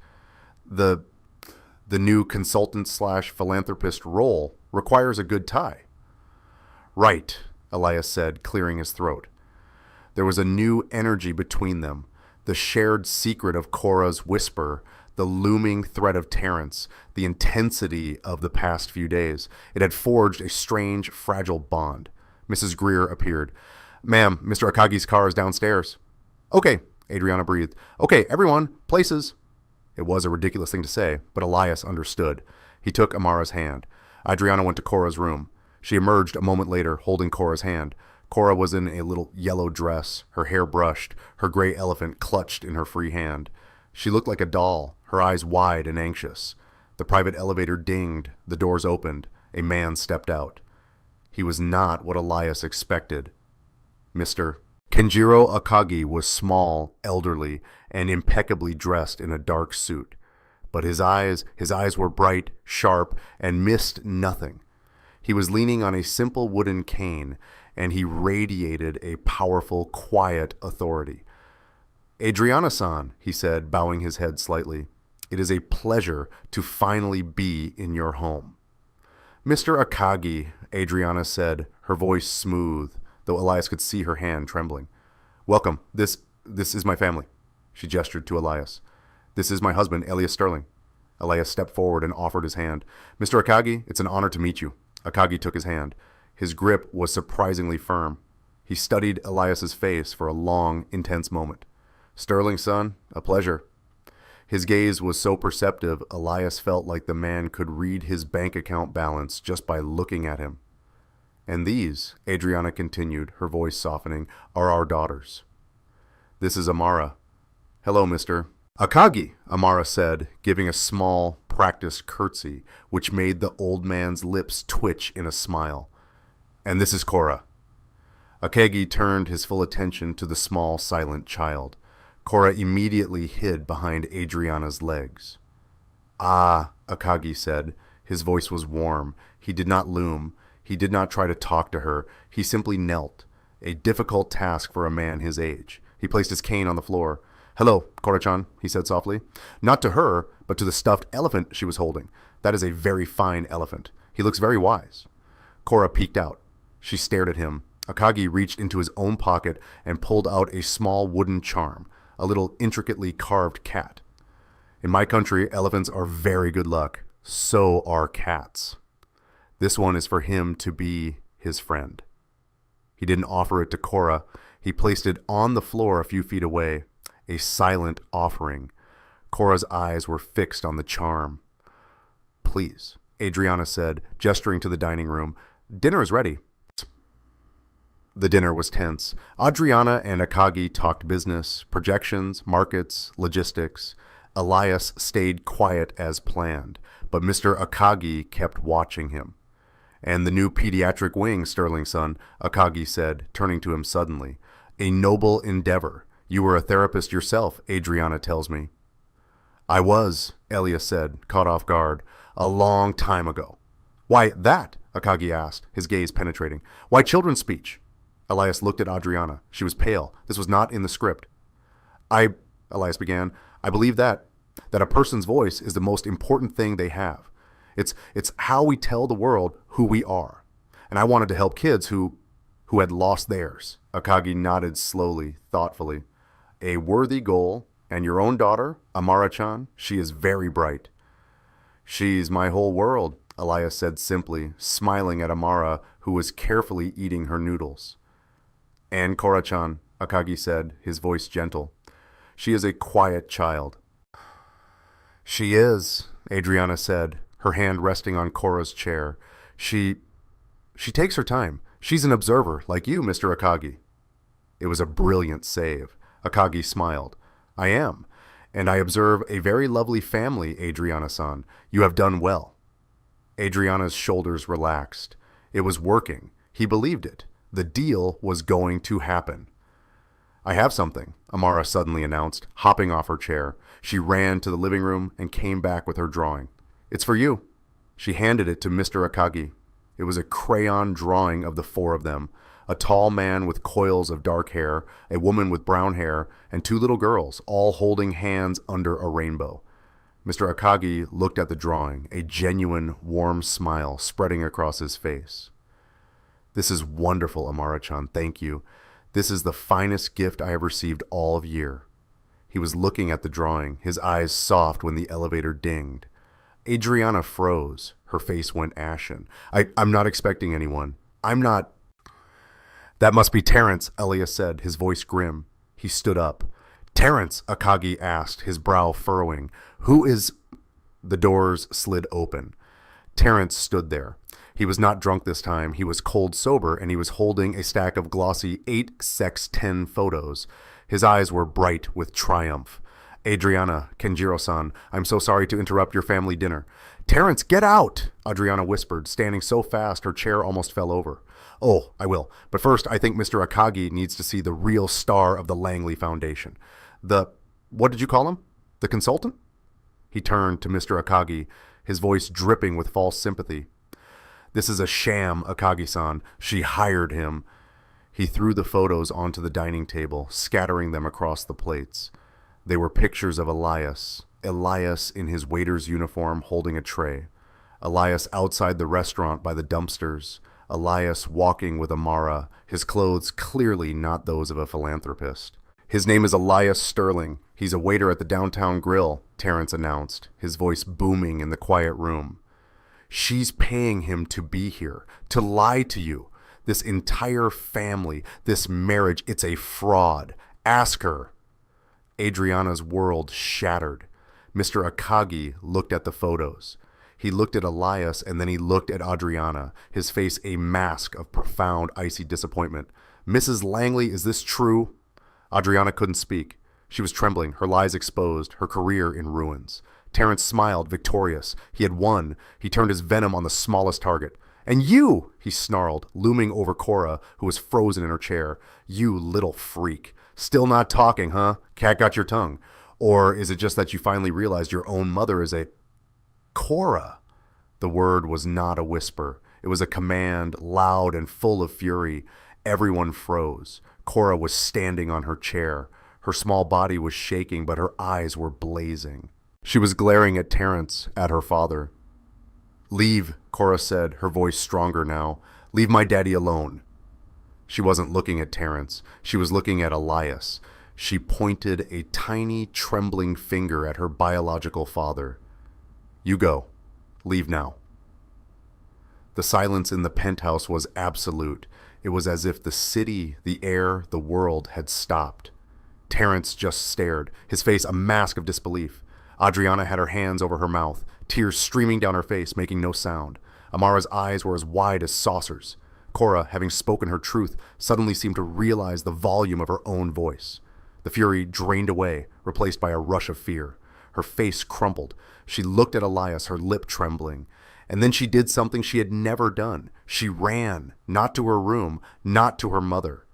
The new consultant/philanthropist role requires a good tie. Right, Elias said, clearing his throat. There was a new energy between them, the shared secret of Cora's whisper, the looming threat of Terrence, the intensity of the past few days. It had forged a strange, fragile bond. Mrs. Greer appeared. Ma'am, Mr. Akagi's car is downstairs. Okay, Adriana breathed. Okay, everyone, places. It was a ridiculous thing to say, but Elias understood. He took Amara's hand. Adriana went to Cora's room. She emerged a moment later, holding Cora's hand. Cora was in a little yellow dress, her hair brushed, her gray elephant clutched in her free hand. She looked like a doll, her eyes wide and anxious. The private elevator dinged, the doors opened. A man stepped out. He was not what Elias expected. Mr. Kenjiro Akagi was small, elderly, and impeccably dressed in a dark suit. But his eyes were bright, sharp, and missed nothing. He was leaning on a simple wooden cane, and he radiated a powerful, quiet authority. Adriana-san, he said, bowing his head slightly, it is a pleasure to finally be in your home. Mr. Akagi, Adriana said, her voice smooth, though Elias could see her hand trembling. Welcome. This is my family. She gestured to Elias. This is my husband, Elias Sterling. Elias stepped forward and offered his hand. Mr. Akagi, it's an honor to meet you. Akagi took his hand. His grip was surprisingly firm. He studied Elias's face for a long, intense moment. Sterling, son, a pleasure. His gaze was so perceptive, Elias felt like the man could read his bank account balance just by looking at him. And these, Adriana continued, her voice softening, are our daughters. This is Amara. Hello, Mr. Akagi, Amara said, giving a small, practiced curtsy, which made the old man's lips twitch in a smile. And this is Cora. Akagi turned his full attention to the small, silent child. Cora immediately hid behind Adriana's legs. Ah, Akagi said. His voice was warm. He did not loom. He did not try to talk to her. He simply knelt, a difficult task for a man his age. He placed his cane on the floor. Hello, Cora-chan, he said softly. Not to her, but to the stuffed elephant she was holding. That is a very fine elephant. He looks very wise. Cora peeked out. She stared at him. Akagi reached into his own pocket and pulled out a small wooden charm, a little intricately carved cat. In my country, elephants are very good luck. So are cats. This one is for him to be his friend. He didn't offer it to Cora. He placed it on the floor a few feet away, a silent offering. Cora's eyes were fixed on the charm. Please, Adriana said, gesturing to the dining room. Dinner is ready. The dinner was tense. Adriana and Akagi talked business, projections, markets, logistics. Elias stayed quiet as planned, but Mr. Akagi kept watching him. And the new pediatric wing, Sterling, son, Akagi said, turning to him suddenly. A noble endeavor. You were a therapist yourself, Adriana tells me. I was, Elias said, caught off guard. A long time ago. Why that? Akagi asked, his gaze penetrating. Why children's speech? Elias looked at Adriana. She was pale. This was not in the script. Elias began, I believe that a person's voice is the most important thing they have. It's how we tell the world who we are. And I wanted to help kids who had lost theirs. Akagi nodded slowly, thoughtfully. A worthy goal, and your own daughter, Amara-chan, she is very bright. She's my whole world, Elias said simply, smiling at Amara, who was carefully eating her noodles. And Cora-chan, Akagi said, his voice gentle. She is a quiet child. She is, Adriana said, her hand resting on Cora's chair. She takes her time. She's an observer, like you, Mr. Akagi. It was a brilliant save. Akagi smiled. I am, and I observe a very lovely family, Adriana-san. You have done well. Adriana's shoulders relaxed. It was working. He believed it. The deal was going to happen. I have something, Amara suddenly announced, hopping off her chair. She ran to the living room and came back with her drawing. It's for you. She handed it to Mr. Akagi. It was a crayon drawing of the four of them, a tall man with coils of dark hair, a woman with brown hair, and two little girls, all holding hands under a rainbow. Mr. Akagi looked at the drawing, a genuine, warm smile spreading across his face. This is wonderful, Amara-chan. Thank you. This is the finest gift I have received all of year. He was looking at the drawing, his eyes soft when the elevator dinged. Adriana froze. Her face went ashen. I'm not expecting anyone. I'm not... That must be Terrence, Elias said, his voice grim. He stood up. Terrence, Akagi asked, his brow furrowing. Who is... The doors slid open. Terrence stood there. He was not drunk this time. He was cold sober, and he was holding a stack of glossy 8x10 photos. His eyes were bright with triumph. Adriana, Kenjiro-san, I'm so sorry to interrupt your family dinner. Terrence, get out! Adriana whispered, standing so fast her chair almost fell over. Oh, I will. But first, I think Mr. Akagi needs to see the real star of the Langley Foundation. What did you call him? The consultant? He turned to Mr. Akagi, his voice dripping with false sympathy. This is a sham, Akagi-san. She hired him. He threw the photos onto the dining table, scattering them across the plates. They were pictures of Elias. Elias in his waiter's uniform holding a tray. Elias outside the restaurant by the dumpsters. Elias walking with Amara, his clothes clearly not those of a philanthropist. His name is Elias Sterling. He's a waiter at the downtown grill, Terrence announced, his voice booming in the quiet room. She's paying him to be here, to lie to you. This entire family, this marriage, it's a fraud. Ask her. Adriana's world shattered. Mr. Akagi looked at the photos. He looked at Elias and then he looked at Adriana, his face a mask of profound, icy disappointment. Mrs. Langley, is this true? Adriana couldn't speak. She was trembling, her lies exposed, her career in ruins. Terrence smiled, victorious. He had won. He turned his venom on the smallest target. And you, he snarled, looming over Cora, who was frozen in her chair. You little freak. Still not talking, huh? Cat got your tongue. Or is it just that you finally realized your own mother is a... Cora. The word was not a whisper. It was a command, loud and full of fury. Everyone froze. Cora was standing on her chair. Her small body was shaking, but her eyes were blazing. She was glaring at Terrence, at her father. Leave, Cora said, her voice stronger now. Leave my daddy alone. She wasn't looking at Terrence. She was looking at Elias. She pointed a tiny, trembling finger at her biological father. You go. Leave now. The silence in the penthouse was absolute. It was as if the city, the air, the world had stopped. Terrence just stared, his face a mask of disbelief. Adriana had her hands over her mouth, tears streaming down her face, making no sound. Amara's eyes were as wide as saucers. Cora, having spoken her truth, suddenly seemed to realize the volume of her own voice. The fury drained away, replaced by a rush of fear. Her face crumpled. She looked at Elias, her lip trembling. And then she did something she had never done. She ran, not to her room, not to her mother.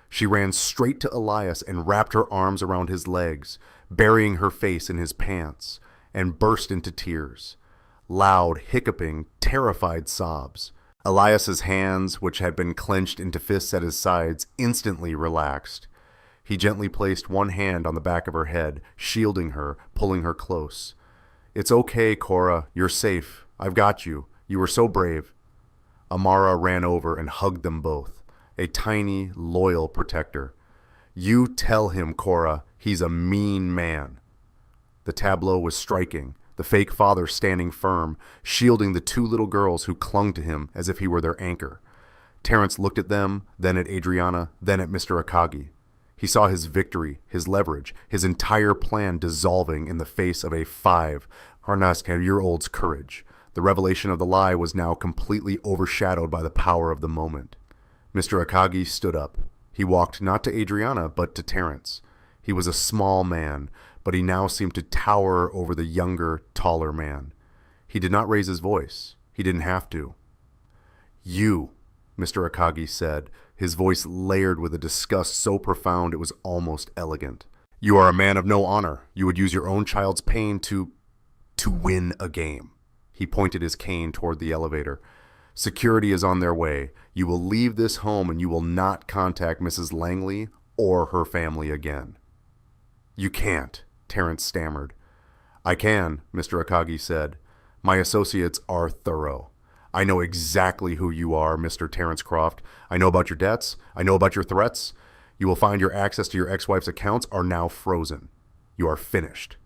She ran straight to Elias and wrapped her arms around his legs, burying her face in his pants, and burst into tears. Loud, hiccuping, terrified sobs. Elias's hands, which had been clenched into fists at his sides, instantly relaxed. He gently placed one hand on the back of her head, shielding her, pulling her close. It's okay, Cora. You're safe. I've got you. You were so brave. Amara ran over and hugged them both. A tiny, loyal protector. You tell him, Cora. He's a mean man. The tableau was striking, the fake father standing firm, shielding the two little girls who clung to him as if he were their anchor. Terrence looked at them, then at Adriana, then at Mr. Akagi. He saw his victory, his leverage, his entire plan dissolving in the face of a 5-year-old's courage. The revelation of the lie was now completely overshadowed by the power of the moment. Mr. Akagi stood up. He walked not to Adriana, but to Terrence. He was a small man, but he now seemed to tower over the younger, taller man. He did not raise his voice. He didn't have to. You, Mr. Akagi said, his voice layered with a disgust so profound it was almost elegant. You are a man of no honor. You would use your own child's pain to win a game. He pointed his cane toward the elevator. Security is on their way. You will leave this home and you will not contact Mrs. Langley or her family again. You can't, Terrence stammered. I can, Mr. Akagi said. My associates are thorough. I know exactly who you are, Mr. Terrence Croft. I know about your debts. I know about your threats. You will find your access to your ex-wife's accounts are now frozen. You are finished.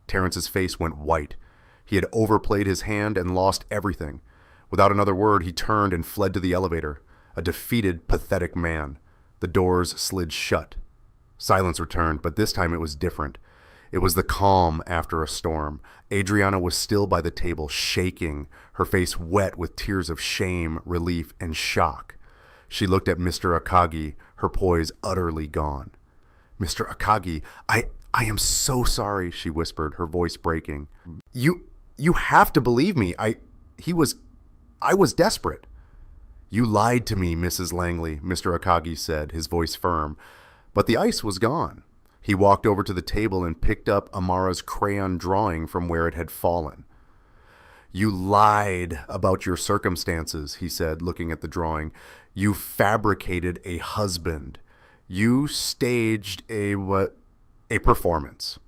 Terrence's face went white. He had overplayed his hand and lost everything. Without another word, he turned and fled to the elevator. A defeated, pathetic man. The doors slid shut. Silence returned, but this time it was different. It was the calm after a storm. Adriana was still by the table, shaking, her face wet with tears of shame, relief, and shock. She looked at Mr. Akagi, her poise utterly gone. Mr. Akagi, I am so sorry, she whispered, her voice breaking. You have to believe me. I was desperate. You lied to me, Mrs. Langley, Mr. Akagi said, his voice firm. But the ice was gone. He walked over to the table and picked up Amara's crayon drawing from where it had fallen. You lied about your circumstances, he said, looking at the drawing. You fabricated a husband. You staged a performance.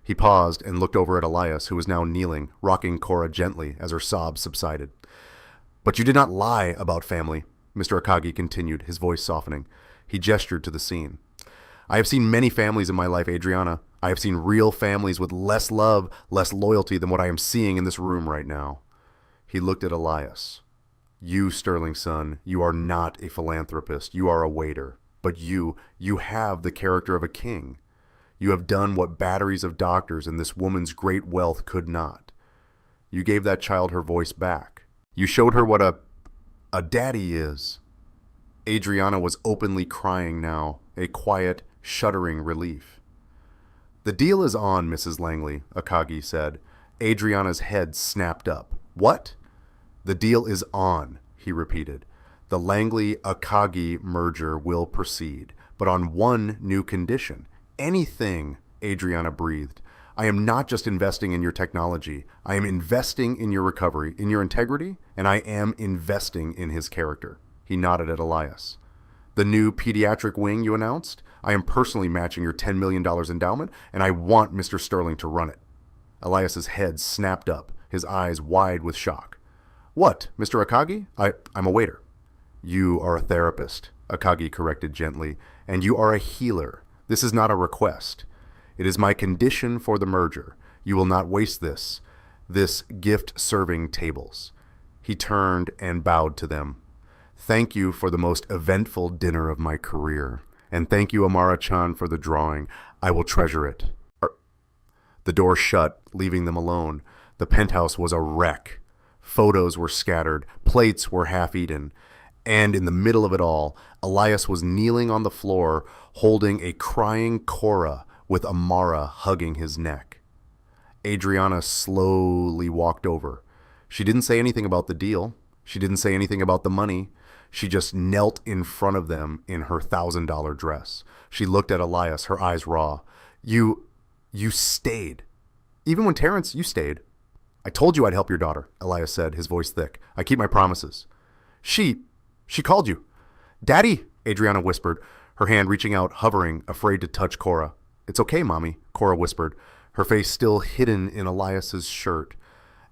He paused and looked over at Elias, who was now kneeling, rocking Cora gently as her sobs subsided. But you did not lie about family, Mr. Akagi continued, his voice softening. He gestured to the scene. I have seen many families in my life, Adriana. I have seen real families with less love, less loyalty than what I am seeing in this room right now. He looked at Elias. You, Sterling son, you are not a philanthropist. You are a waiter. But you have the character of a king. You have done what batteries of doctors and this woman's great wealth could not. You gave that child her voice back. You showed her what a daddy is. Adriana was openly crying now, a quiet, shuddering relief. The deal is on, Mrs. Langley, Akagi said. Adriana's head snapped up. What? The deal is on, he repeated. The Langley-Akagi merger will proceed, but on one new condition. Anything, Adriana breathed. I am not just investing in your technology. I am investing in your recovery, in your integrity, and I am investing in his character. He nodded at Elias. The new pediatric wing you announced? I am personally matching your $10 million endowment, and I want Mr. Sterling to run it. Elias's head snapped up, his eyes wide with shock. What, Mr. Akagi? I'm a waiter. You are a therapist, Akagi corrected gently, and you are a healer. This is not a request. It is my condition for the merger. You will not waste this gift serving tables. He turned and bowed to them. Thank you for the most eventful dinner of my career. And thank you, Amara-chan, for the drawing. I will treasure it. The door shut, leaving them alone. The penthouse was a wreck. Photos were scattered. Plates were half-eaten. And in the middle of it all, Elias was kneeling on the floor, holding a crying Cora with Amara hugging his neck. Adriana slowly walked over. She didn't say anything about the deal. She didn't say anything about the money. She just knelt in front of them in her $1,000 dress. She looked at Elias, her eyes raw. You stayed. Even when Terrence, you stayed. I told you I'd help your daughter, Elias said, his voice thick. I keep my promises. She called you. Daddy, Adriana whispered, her hand reaching out, hovering, afraid to touch Cora. It's okay, Mommy, Cora whispered, her face still hidden in Elias's shirt.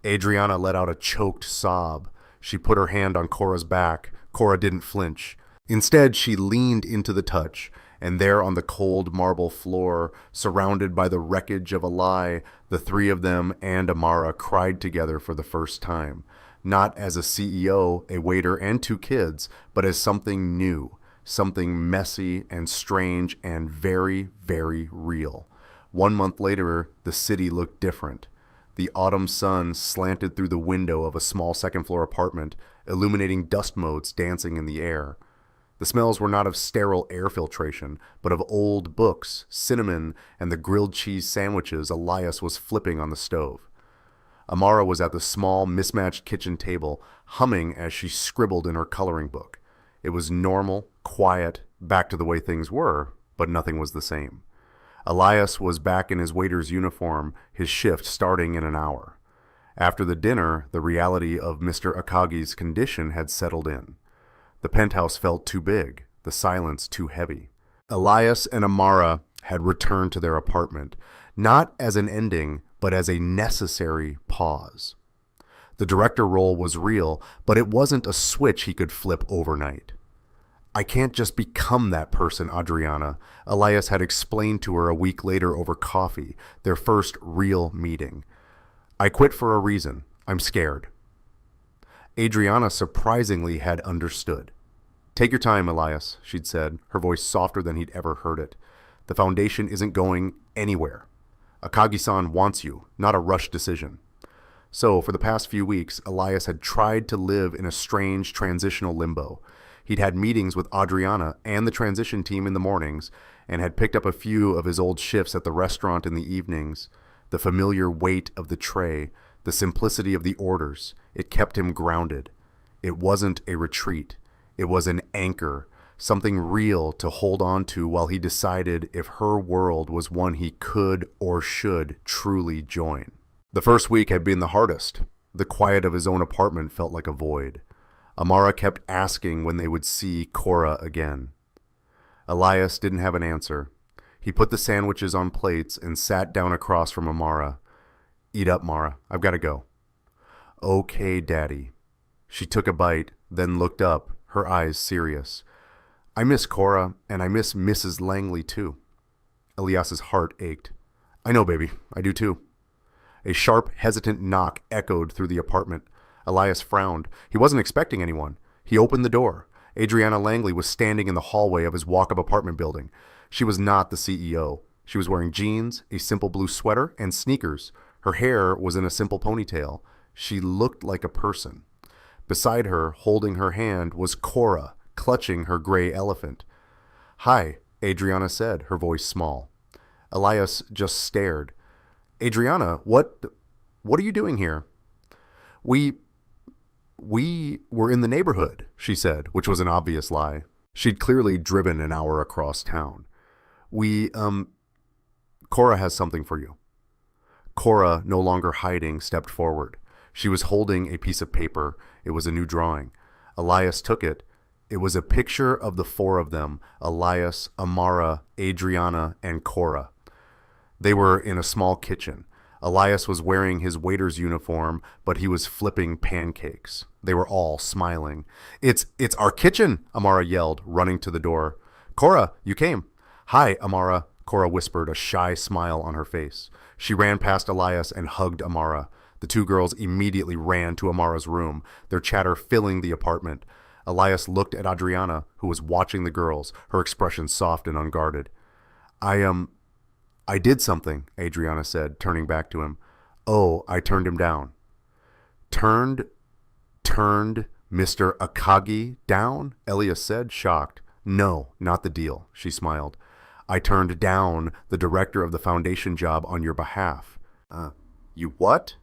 Adriana let out a choked sob. She put her hand on Cora's back. Cora didn't flinch. Instead, she leaned into the touch, and there on the cold marble floor, surrounded by the wreckage of a lie, the three of them and Amara cried together for the first time. Not as a CEO, a waiter, and two kids, but as something new, something messy and strange and very, very real. 1 month later, the city looked different. The autumn sun slanted through the window of a small second-floor apartment, illuminating dust motes dancing in the air. The smells were not of sterile air filtration, but of old books, cinnamon, and the grilled cheese sandwiches Elias was flipping on the stove. Amara was at the small, mismatched kitchen table, humming as she scribbled in her coloring book. It was normal, quiet, back to the way things were, but nothing was the same. Elias was back in his waiter's uniform, his shift starting in an hour. After the dinner, the reality of Mr. Akagi's condition had settled in. The penthouse felt too big, the silence too heavy. Elias and Amara had returned to their apartment, not as an ending, but as a necessary pause. The director role was real, but it wasn't a switch he could flip overnight. I can't just become that person, Adriana, Elias had explained to her a week later over coffee, their first real meeting. I quit for a reason. I'm scared. Adriana surprisingly had understood. Take your time, Elias, she'd said, her voice softer than he'd ever heard it. The foundation isn't going anywhere. Akagi-san wants you, not a rushed decision. So, for the past few weeks, Elias had tried to live in a strange transitional limbo. He'd had meetings with Adriana and the transition team in the mornings, and had picked up a few of his old shifts at the restaurant in the evenings. The familiar weight of the tray, the simplicity of the orders, it kept him grounded. It wasn't a retreat. It was an anchor, something real to hold on to while he decided if her world was one he could or should truly join. The first week had been the hardest. The quiet of his own apartment felt like a void. Amara kept asking when they would see Cora again. Elias didn't have an answer. He put the sandwiches on plates and sat down across from Amara. Eat up, Mara. I've got to go. Okay, Daddy. She took a bite, then looked up, her eyes serious. I miss Cora, and I miss Mrs. Langley, too. Elias's heart ached. I know, baby. I do, too. A sharp, hesitant knock echoed through the apartment. Elias frowned. He wasn't expecting anyone. He opened the door. Adriana Langley was standing in the hallway of his walk-up apartment building. She was not the CEO. She was wearing jeans, a simple blue sweater, and sneakers. Her hair was in a simple ponytail. She looked like a person. Beside her, holding her hand, was Cora, clutching her gray elephant. Hi, Adriana said, her voice small. Elias just stared. Adriana, what are you doing here? We were in the neighborhood, she said, which was an obvious lie. She'd clearly driven an hour across town. Cora has something for you. Cora, no longer hiding, stepped forward. She was holding a piece of paper. It was a new drawing. Elias took it. It was a picture of the four of them, Elias, Amara, Adriana, and Cora. They were in a small kitchen. Elias was wearing his waiter's uniform, but he was flipping pancakes. They were all smiling. It's our kitchen, Amara yelled, running to the door. Cora, you came. Hi, Amara, Cora whispered, a shy smile on her face. She ran past Elias and hugged Amara. The two girls immediately ran to Amara's room, their chatter filling the apartment. Elias looked at Adriana, who was watching the girls, her expression soft and unguarded. I did something, Adriana said, turning back to him. Oh, I turned him down. Turned Mr. Akagi down? Elias said, shocked. No, not the deal, she smiled. I turned down the director of the foundation job on your behalf. You what?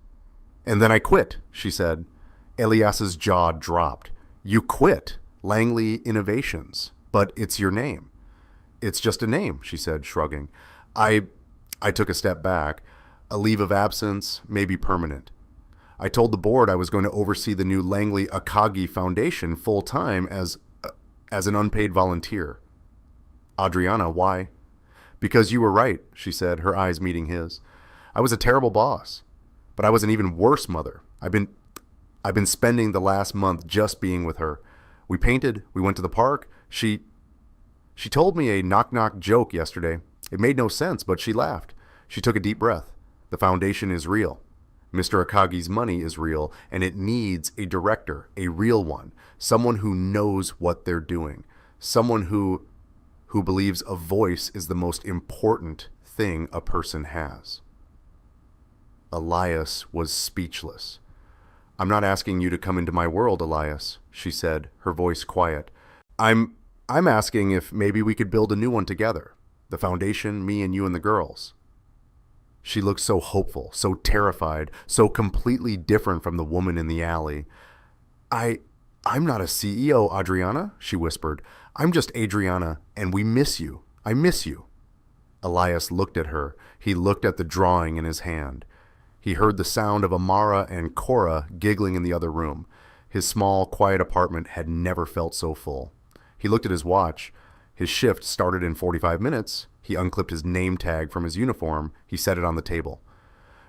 And then I quit, she said. Elias's jaw dropped. You quit Langley Innovations, but it's your name. It's just a name, she said, shrugging. I took a step back. A leave of absence, maybe permanent. I told the board I was going to oversee the new Langley Akagi Foundation full-time as an unpaid volunteer. Adriana, why? Because you were right, she said, her eyes meeting his. I was a terrible boss, but I was an even worse mother. I've been spending the last month just being with her. We painted, we went to the park. She told me a knock-knock joke yesterday. It made no sense, but she laughed. She took a deep breath. The foundation is real. Mr. Akagi's money is real, and it needs a director, a real one, someone who knows what they're doing, someone who believes a voice is the most important thing a person has. Elias was speechless. I'm not asking you to come into my world, Elias, she said, her voice quiet. I'm asking if maybe we could build a new one together. The foundation, me and you and the girls. She looked so hopeful, so terrified, so completely different from the woman in the alley. I'm not a CEO, Adriana, she whispered. I'm just Adriana, and we miss you. I miss you. Elias looked at her. He looked at the drawing in his hand. He heard the sound of Amara and Cora giggling in the other room. His small, quiet apartment had never felt so full. He looked at his watch. His shift started in 45 minutes. He unclipped his name tag from his uniform. He set it on the table.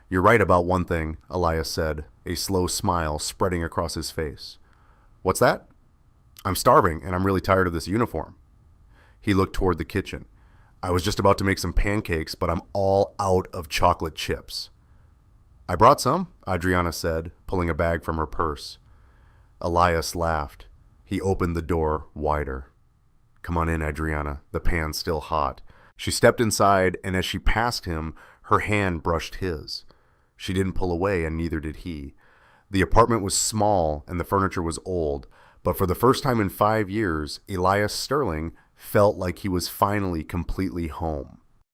You're right about one thing, Elias said. a slow smile spreading across his face. What's that? I'm starving, and I'm really tired of this uniform. He looked toward the kitchen. I was just about to make some pancakes, but I'm all out of chocolate chips. I brought some, Adriana said, pulling a bag from her purse. Elias laughed. He opened the door wider. Come on in, Adriana. The pan's still hot. She stepped inside, and as she passed him, her hand brushed his. She didn't pull away, and neither did he. The apartment was small, and the furniture was old, but for the first time in 5 years, Elias Sterling felt like he was finally completely home.